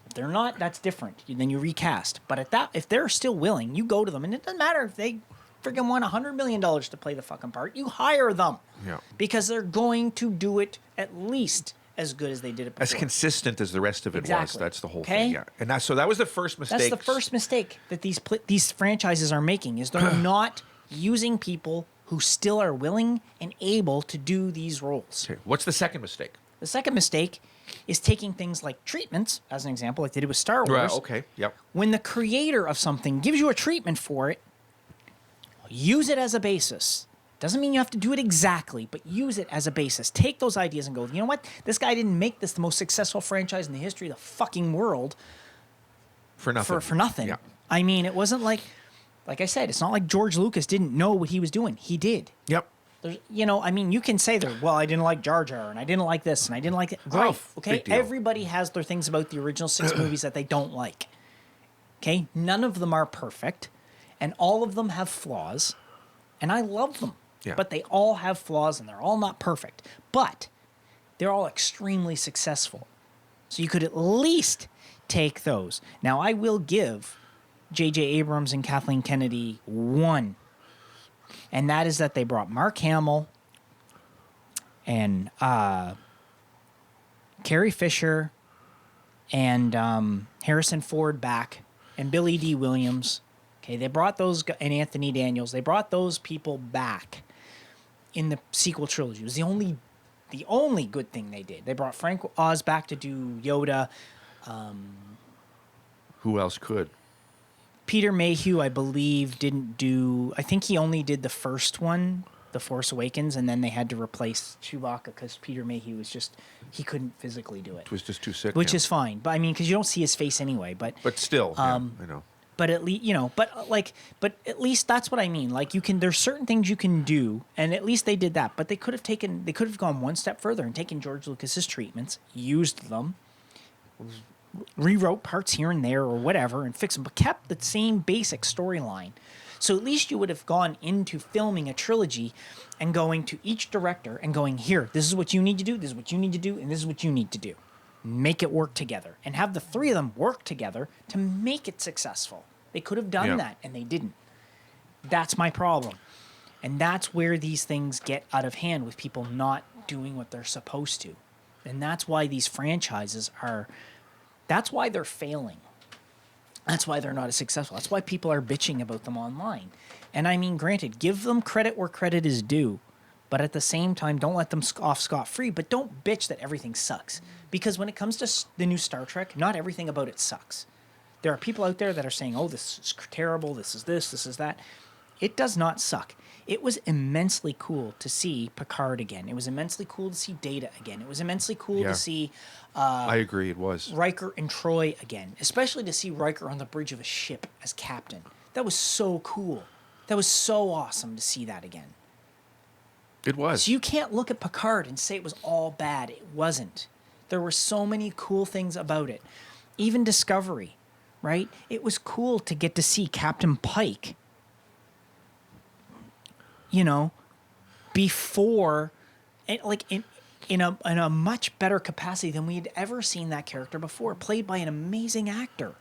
Speaker 1: If they're not, that's different. Then you recast. But if they're still willing, you go to them, and it doesn't matter if they freaking want $100 million to play the fucking part. You hire them.
Speaker 2: Yeah.
Speaker 1: Because they're going to do it at least as good as they did it before.
Speaker 2: As consistent as the rest of it was.
Speaker 1: Exactly.
Speaker 2: That's the whole
Speaker 1: Okay?
Speaker 2: thing. Yeah. And so that was the first mistake.
Speaker 1: That's the first mistake that these franchises are making, is they're not using people who still are willing and able to do these roles.
Speaker 2: Okay. What's the second mistake?
Speaker 1: The second mistake is taking things like treatments, as an example, like they did with Star Wars.
Speaker 2: Right, okay, yep.
Speaker 1: When the creator of something gives you a treatment for it, use it as a basis. Doesn't mean you have to do it exactly, but use it as a basis. Take those ideas and go, you know what? This guy didn't make this the most successful franchise in the history of the fucking world
Speaker 2: for nothing.
Speaker 1: For nothing.
Speaker 2: Yeah.
Speaker 1: I mean, it wasn't like I said, it's not like George Lucas didn't know what he was doing. He did.
Speaker 2: Yep.
Speaker 1: You can say that, well, I didn't like Jar Jar, and I didn't like this, and I didn't like it. Great, okay?
Speaker 2: Big deal.
Speaker 1: Everybody has their things about the original 6 movies that they don't like. Okay? None of them are perfect, and all of them have flaws, and I love them.
Speaker 2: Yeah.
Speaker 1: But they all have flaws, and they're all not perfect. But they're all extremely successful. So you could at least take those. Now, I will give J.J. Abrams and Kathleen Kennedy one. And that is that they brought Mark Hamill and Carrie Fisher and Harrison Ford back and Billy D. Williams. Okay, they brought those, and Anthony Daniels. They brought those people back in the sequel trilogy. It was the only good thing they did. They brought Frank Oz back to do Yoda.
Speaker 2: Who else could?
Speaker 1: Peter Mayhew, I believe, didn't do... I think he only did the first one, The Force Awakens, and then they had to replace Chewbacca because Peter Mayhew was just... He couldn't physically do it.
Speaker 2: It was just too sick.
Speaker 1: Which is fine. But I mean, because you don't see his face anyway. But
Speaker 2: still, I know.
Speaker 1: But at least, but at least that's what I mean. Like, there's certain things you can do, and at least they did that. But they could have gone one step further and taken George Lucas's treatments, used them, rewrote parts here and there or whatever and fixed them, but kept the same basic storyline. So at least you would have gone into filming a trilogy and going to each director and going, here, this is what you need to do, this is what you need to do, and this is what you need to do. Make it work together. And have the 3 of them work together to make it successful. They could have done that, and they didn't. That's my problem. And that's where these things get out of hand, with people not doing what they're supposed to. And that's why these franchises are... That's why they're failing. That's why they're not as successful. That's why people are bitching about them online. And I mean, granted, give them credit where credit is due. But at the same time, don't let them off scot-free. But don't bitch that everything sucks. Because when it comes to the new Star Trek, not everything about it sucks. There are people out there that are saying, oh, this is terrible, this is that. It does not suck. It was immensely cool to see Picard again. It was immensely cool to see Data again. It was immensely cool to see...
Speaker 2: I agree, it was.
Speaker 1: Riker and Troy again. Especially to see Riker on the bridge of a ship as captain. That was so cool. That was so awesome to see that again.
Speaker 2: It was.
Speaker 1: So you can't look at Picard and say it was all bad. It wasn't. There were so many cool things about it. Even Discovery, right? It was cool to get to see Captain Pike, you know, before, like in a much better capacity than we had ever seen that character before, played by an amazing actor.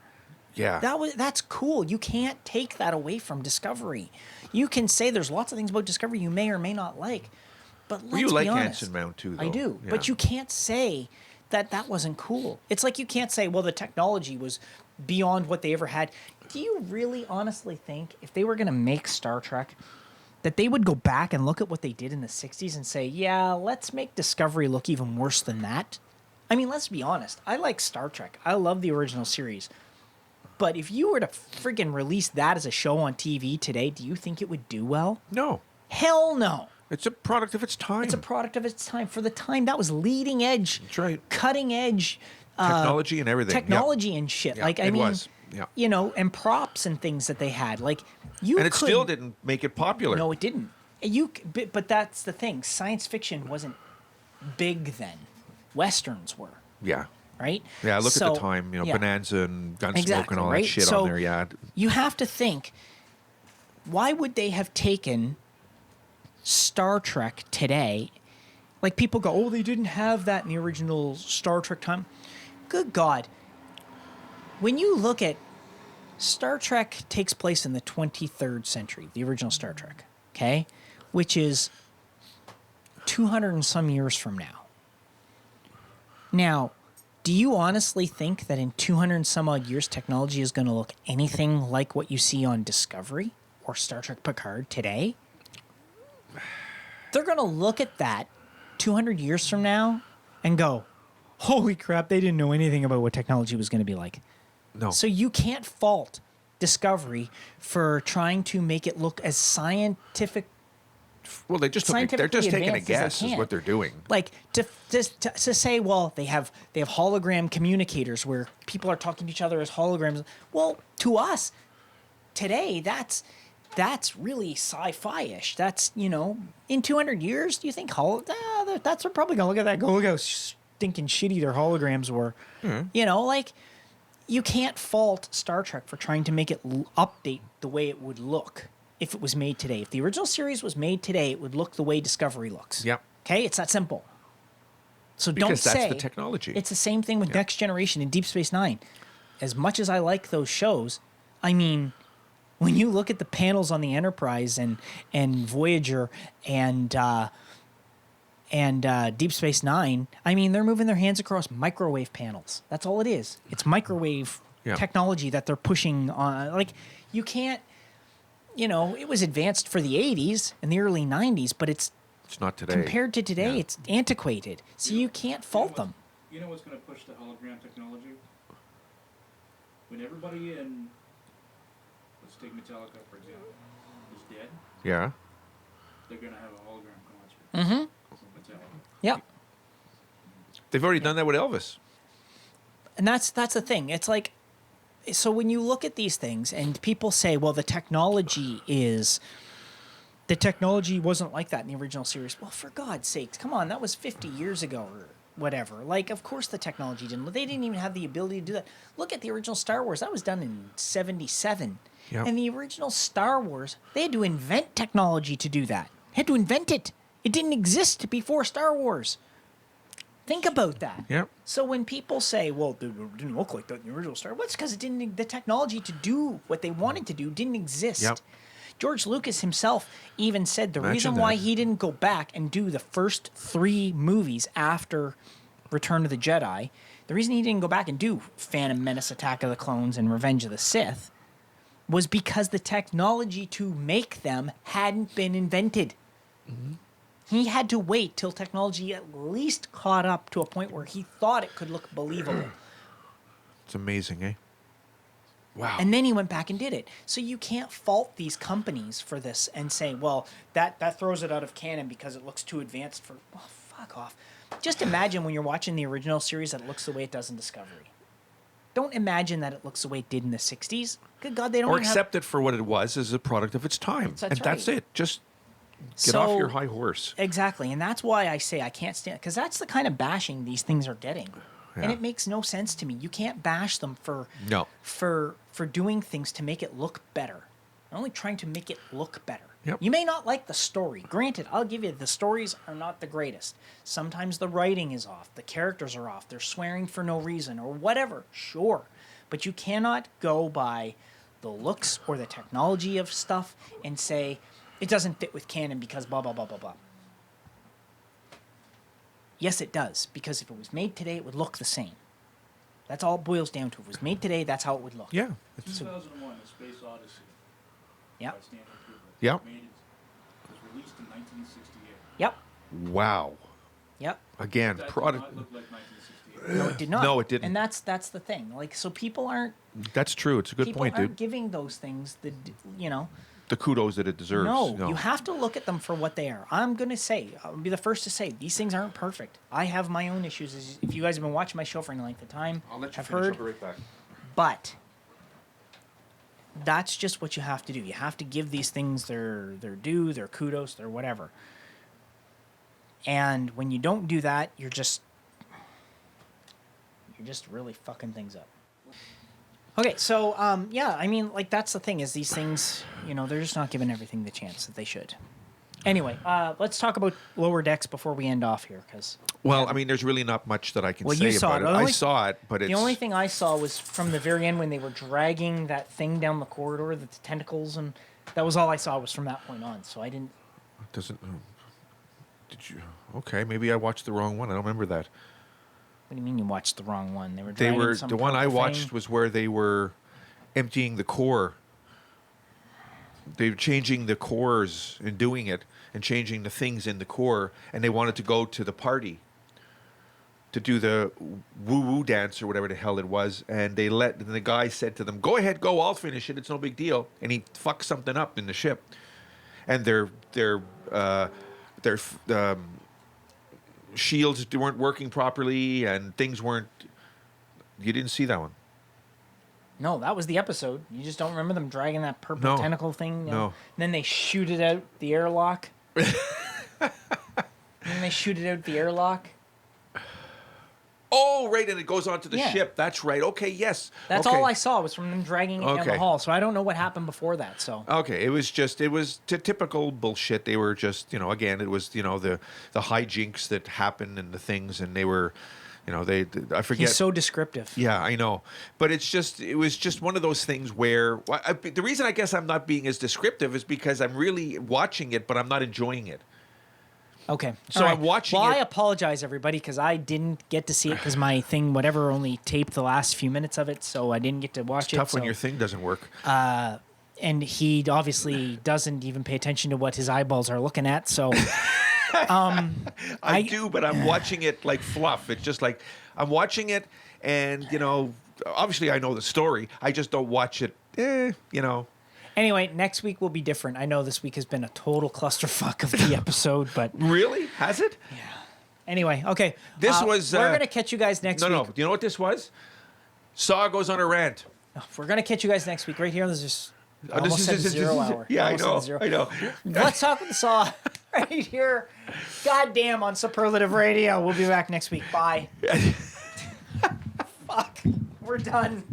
Speaker 2: Yeah.
Speaker 1: That's cool. You can't take that away from Discovery. You can say there's lots of things about Discovery you may or may not like, but let's
Speaker 2: Well, you
Speaker 1: be
Speaker 2: like
Speaker 1: honest.
Speaker 2: Anson Mount too, though.
Speaker 1: I do,
Speaker 2: Yeah.
Speaker 1: but you can't say that wasn't cool. It's like you can't say, well, the technology was beyond what they ever had. Do you really honestly think if they were going to make Star Trek, that they would go back and look at what they did in the 60s and say, yeah, let's make Discovery look even worse than that? I mean, let's be honest. I like Star Trek. I love the original series. But if you were to friggin' release that as a show on TV today, do you think it would do well?
Speaker 2: No.
Speaker 1: Hell no.
Speaker 2: It's a product of its time.
Speaker 1: It's a product of its time. For the time, that was leading edge,
Speaker 2: That's right.
Speaker 1: cutting edge
Speaker 2: Technology and everything.
Speaker 1: technology and shit.
Speaker 2: Yeah,
Speaker 1: Like, I
Speaker 2: it
Speaker 1: mean,
Speaker 2: was. Yeah.
Speaker 1: you know, and props and things that they had. Like, you
Speaker 2: And it
Speaker 1: could,
Speaker 2: still didn't make it popular.
Speaker 1: No, it didn't. But that's the thing. Science fiction wasn't big then. Westerns were,
Speaker 2: Yeah.
Speaker 1: right?
Speaker 2: Yeah, look at
Speaker 1: So,
Speaker 2: the time, you know,
Speaker 1: yeah.
Speaker 2: Bonanza and Gunsmoke
Speaker 1: Exactly,
Speaker 2: and all
Speaker 1: right?
Speaker 2: that shit
Speaker 1: So
Speaker 2: on there, yeah.
Speaker 1: you have to think, why would they have taken Star Trek today? Like, people go, oh, they didn't have that in the original Star Trek time. Good God. When you look at Star Trek takes place in the 23rd century, the original Star Trek, okay? Which is 200 and some years from now. Now, do you honestly think that in 200 and some odd years, technology is going to look anything like what you see on Discovery or Star Trek Picard today? They're going to look at that 200 years from now and go, holy crap, they didn't know anything about what technology was going to be like.
Speaker 2: No.
Speaker 1: So you can't fault Discovery for trying to make it look as scientific.
Speaker 2: Well, they're just taking a
Speaker 1: scientifically
Speaker 2: guess
Speaker 1: advanced as they
Speaker 2: is
Speaker 1: can.
Speaker 2: what they're doing.
Speaker 1: Like to say, well, they have hologram communicators where people are talking to each other as holograms. Well, to us today, that's really sci-fi-ish. That's, you know, in 200 years, do you think that's they're probably gonna look at that, go look how stinking shitty their holograms were. You know, like, you can't fault Star Trek for trying to make it update the way it would look if it was made today. If the original series was made today, it would look the way Discovery looks.
Speaker 2: Yep.
Speaker 1: Okay? It's that simple. So
Speaker 2: Because
Speaker 1: don't
Speaker 2: that's
Speaker 1: say...
Speaker 2: the technology.
Speaker 1: It's the same thing with Next Generation and Deep Space Nine. As much as I like those shows, I mean, when you look at the panels on the Enterprise and Voyager and Deep Space Nine, I mean, they're moving their hands across microwave panels. That's all it is. It's microwave technology that they're pushing on. Like, you can't, you know, it was advanced for the 80s and the early 90s, but it's
Speaker 2: not today.
Speaker 1: compared to today,
Speaker 2: Yeah.
Speaker 1: it's antiquated. So you can't fault them.
Speaker 3: You know what's going to push the hologram technology? When everybody in, let's take Metallica for example, is dead,
Speaker 2: Yeah.
Speaker 3: they're going to have a hologram concert.
Speaker 1: Mm-hmm.
Speaker 3: Metallica.
Speaker 1: Yep.
Speaker 2: They've already done that with Elvis.
Speaker 1: And that's the thing. It's like, so when you look at these things and people say, well, the technology wasn't like that in the original series. Well, for God's sakes, come on, that was 50 years ago or whatever. Like, of course the technology didn't. They didn't even have the ability to do that. Look at the original Star Wars. That was done in 77.
Speaker 2: Yep.
Speaker 1: And the original Star Wars, they had to invent technology to do that. Had to invent it. It didn't exist before Star Wars. Think about that.
Speaker 2: Yep.
Speaker 1: So when people say, well, it didn't look like that in the original Star Wars, it's because the technology to do what they wanted to do didn't exist.
Speaker 2: Yep.
Speaker 1: George Lucas himself even said the
Speaker 2: Imagine
Speaker 1: reason why
Speaker 2: that.
Speaker 1: he didn't go back and do the first 3 movies after Return of the Jedi, the reason he didn't go back and do Phantom Menace, Attack of the Clones, and Revenge of the Sith was because the technology to make them hadn't been invented.
Speaker 2: Mm-hmm.
Speaker 1: He had to wait till technology at least caught up to a point where he thought it could look believable.
Speaker 2: It's amazing, eh? Wow.
Speaker 1: And then he went back and did it. So you can't fault these companies for this and say, well, that throws it out of canon because it looks too advanced for... Well, fuck off. Just imagine when you're watching the original series that it looks the way it does in Discovery. Don't imagine that it looks the way it did in the 60s. Good God, they don't
Speaker 2: or
Speaker 1: even
Speaker 2: accept it for what it was as a product of its time.
Speaker 1: That's
Speaker 2: and that's
Speaker 1: right.
Speaker 2: it. Just Get off your high horse.
Speaker 1: Exactly, and that's why I say I can't stand, because that's the kind of bashing these things are getting, and
Speaker 2: Yeah.
Speaker 1: it makes no sense to me. You can't bash them for doing things to make it look better. They're only trying to make it look better.
Speaker 2: Yep.
Speaker 1: You may not like the story. Granted, I'll give you the stories are not the greatest. Sometimes the writing is off, the characters are off, they're swearing for no reason or whatever. Sure, but you cannot go by the looks or the technology of stuff and say it doesn't fit with canon because blah blah blah blah blah. Yes, it does, because if it was made today, it would look the same. That's all it boils down to. If it was made today, that's how it would look.
Speaker 2: Yeah.
Speaker 3: 2001, A Space Odyssey.
Speaker 1: Yep.
Speaker 3: By Stanley Kubrick.
Speaker 2: Yep.
Speaker 3: It was released in 1968.
Speaker 1: Yep.
Speaker 2: Wow.
Speaker 1: Yep.
Speaker 2: Again,
Speaker 3: That did
Speaker 2: product.
Speaker 3: not look like 1968.
Speaker 1: No, it did not.
Speaker 2: No, it didn't.
Speaker 1: And that's the thing. Like, so people aren't
Speaker 2: That's true. It's a good point,
Speaker 1: aren't
Speaker 2: dude.
Speaker 1: giving those things
Speaker 2: The kudos that it deserves.
Speaker 1: No, you have to look at them for what they are. I'm gonna say, I'll be the first to say, these things aren't perfect. I have my own issues. If you guys have been watching my show for any length of time,
Speaker 2: I'll let you
Speaker 1: have
Speaker 2: finish.
Speaker 1: heard.
Speaker 2: I'll be right back.
Speaker 1: But that's just what you have to do. You have to give these things their due, their kudos, their whatever. And when you don't do that, you're just really fucking things up. Okay, so yeah, I mean, like, that's the thing, is these things, they're just not giving everything the chance that they should. Anyway, let's talk about Lower Decks before we end off here, because
Speaker 2: Well, I mean, there's really not much that I can
Speaker 1: Well,
Speaker 2: say
Speaker 1: you saw
Speaker 2: about
Speaker 1: it.
Speaker 2: it. I saw it, but it's
Speaker 1: the only thing I saw was from the very end when they were dragging that thing down the corridor, the tentacles, and that was all I saw was from that point on. So I didn't.
Speaker 2: doesn't. Did you? Okay, maybe I watched the wrong one. I don't remember that.
Speaker 1: What do you mean you watched the wrong one? They were.
Speaker 2: They
Speaker 1: Dragging
Speaker 2: were
Speaker 1: some
Speaker 2: the one I
Speaker 1: purple
Speaker 2: watched
Speaker 1: thing.
Speaker 2: was where they were emptying the core. They were changing the cores and doing it and changing the things in the core, and they wanted to go to the party to do the woo-woo dance or whatever the hell it was, and the guy said to them, "Go ahead, go, I'll finish it. It's no big deal." And he fucked something up in the ship, and their shields weren't working properly, and things weren't. You didn't see that one.
Speaker 1: No, that was the episode. You just don't remember them dragging that purple
Speaker 2: No.
Speaker 1: tentacle thing?
Speaker 2: No.
Speaker 1: And then they shoot it out the airlock.
Speaker 2: Oh, right, and it goes onto the
Speaker 1: Yeah.
Speaker 2: ship. That's right. Okay, yes.
Speaker 1: That's
Speaker 2: okay.
Speaker 1: all I saw was from them dragging it down the
Speaker 2: Okay.
Speaker 1: hall. So I don't know what happened before that. So
Speaker 2: Okay, it was typical bullshit. They were just, again, it was, the hijinks that happened and the things, and they were, I forget.
Speaker 1: he's so descriptive.
Speaker 2: Yeah, I know. But it was just one of those things where, the reason I guess I'm not being as descriptive is because I'm really watching it, but I'm not enjoying it.
Speaker 1: Okay.
Speaker 2: So
Speaker 1: All
Speaker 2: I'm watching
Speaker 1: Well,
Speaker 2: it-
Speaker 1: I apologize, everybody, because I didn't get to see it because my thing, whatever, only taped the last few minutes of it, so I didn't get to watch it.
Speaker 2: Tough when
Speaker 1: so-
Speaker 2: your thing doesn't work.
Speaker 1: and he obviously doesn't even pay attention to what his eyeballs are looking at, so...
Speaker 2: I do, but I'm watching it like fluff. It's just like I'm watching it, and obviously I know the story. I just don't watch it.
Speaker 1: Anyway, next week will be different. I know this week has been a total clusterfuck of the episode, but
Speaker 2: Really? Has it?
Speaker 1: anyway, okay.
Speaker 2: This was,
Speaker 1: We're gonna catch you guys next week.
Speaker 2: No. You know what this was? Saw goes on a rant.
Speaker 1: We're gonna catch you guys next week right here. This is
Speaker 2: Oh, this
Speaker 1: almost
Speaker 2: is-
Speaker 1: at
Speaker 2: this is-
Speaker 1: 0
Speaker 2: this is-
Speaker 1: hour.
Speaker 2: Yeah, I
Speaker 1: Almost at
Speaker 2: know.
Speaker 1: zero.
Speaker 2: I know.
Speaker 1: Let's talk with the Saw right here. Goddamn on Superlative Radio. We'll be back next week. Bye. Fuck. We're done.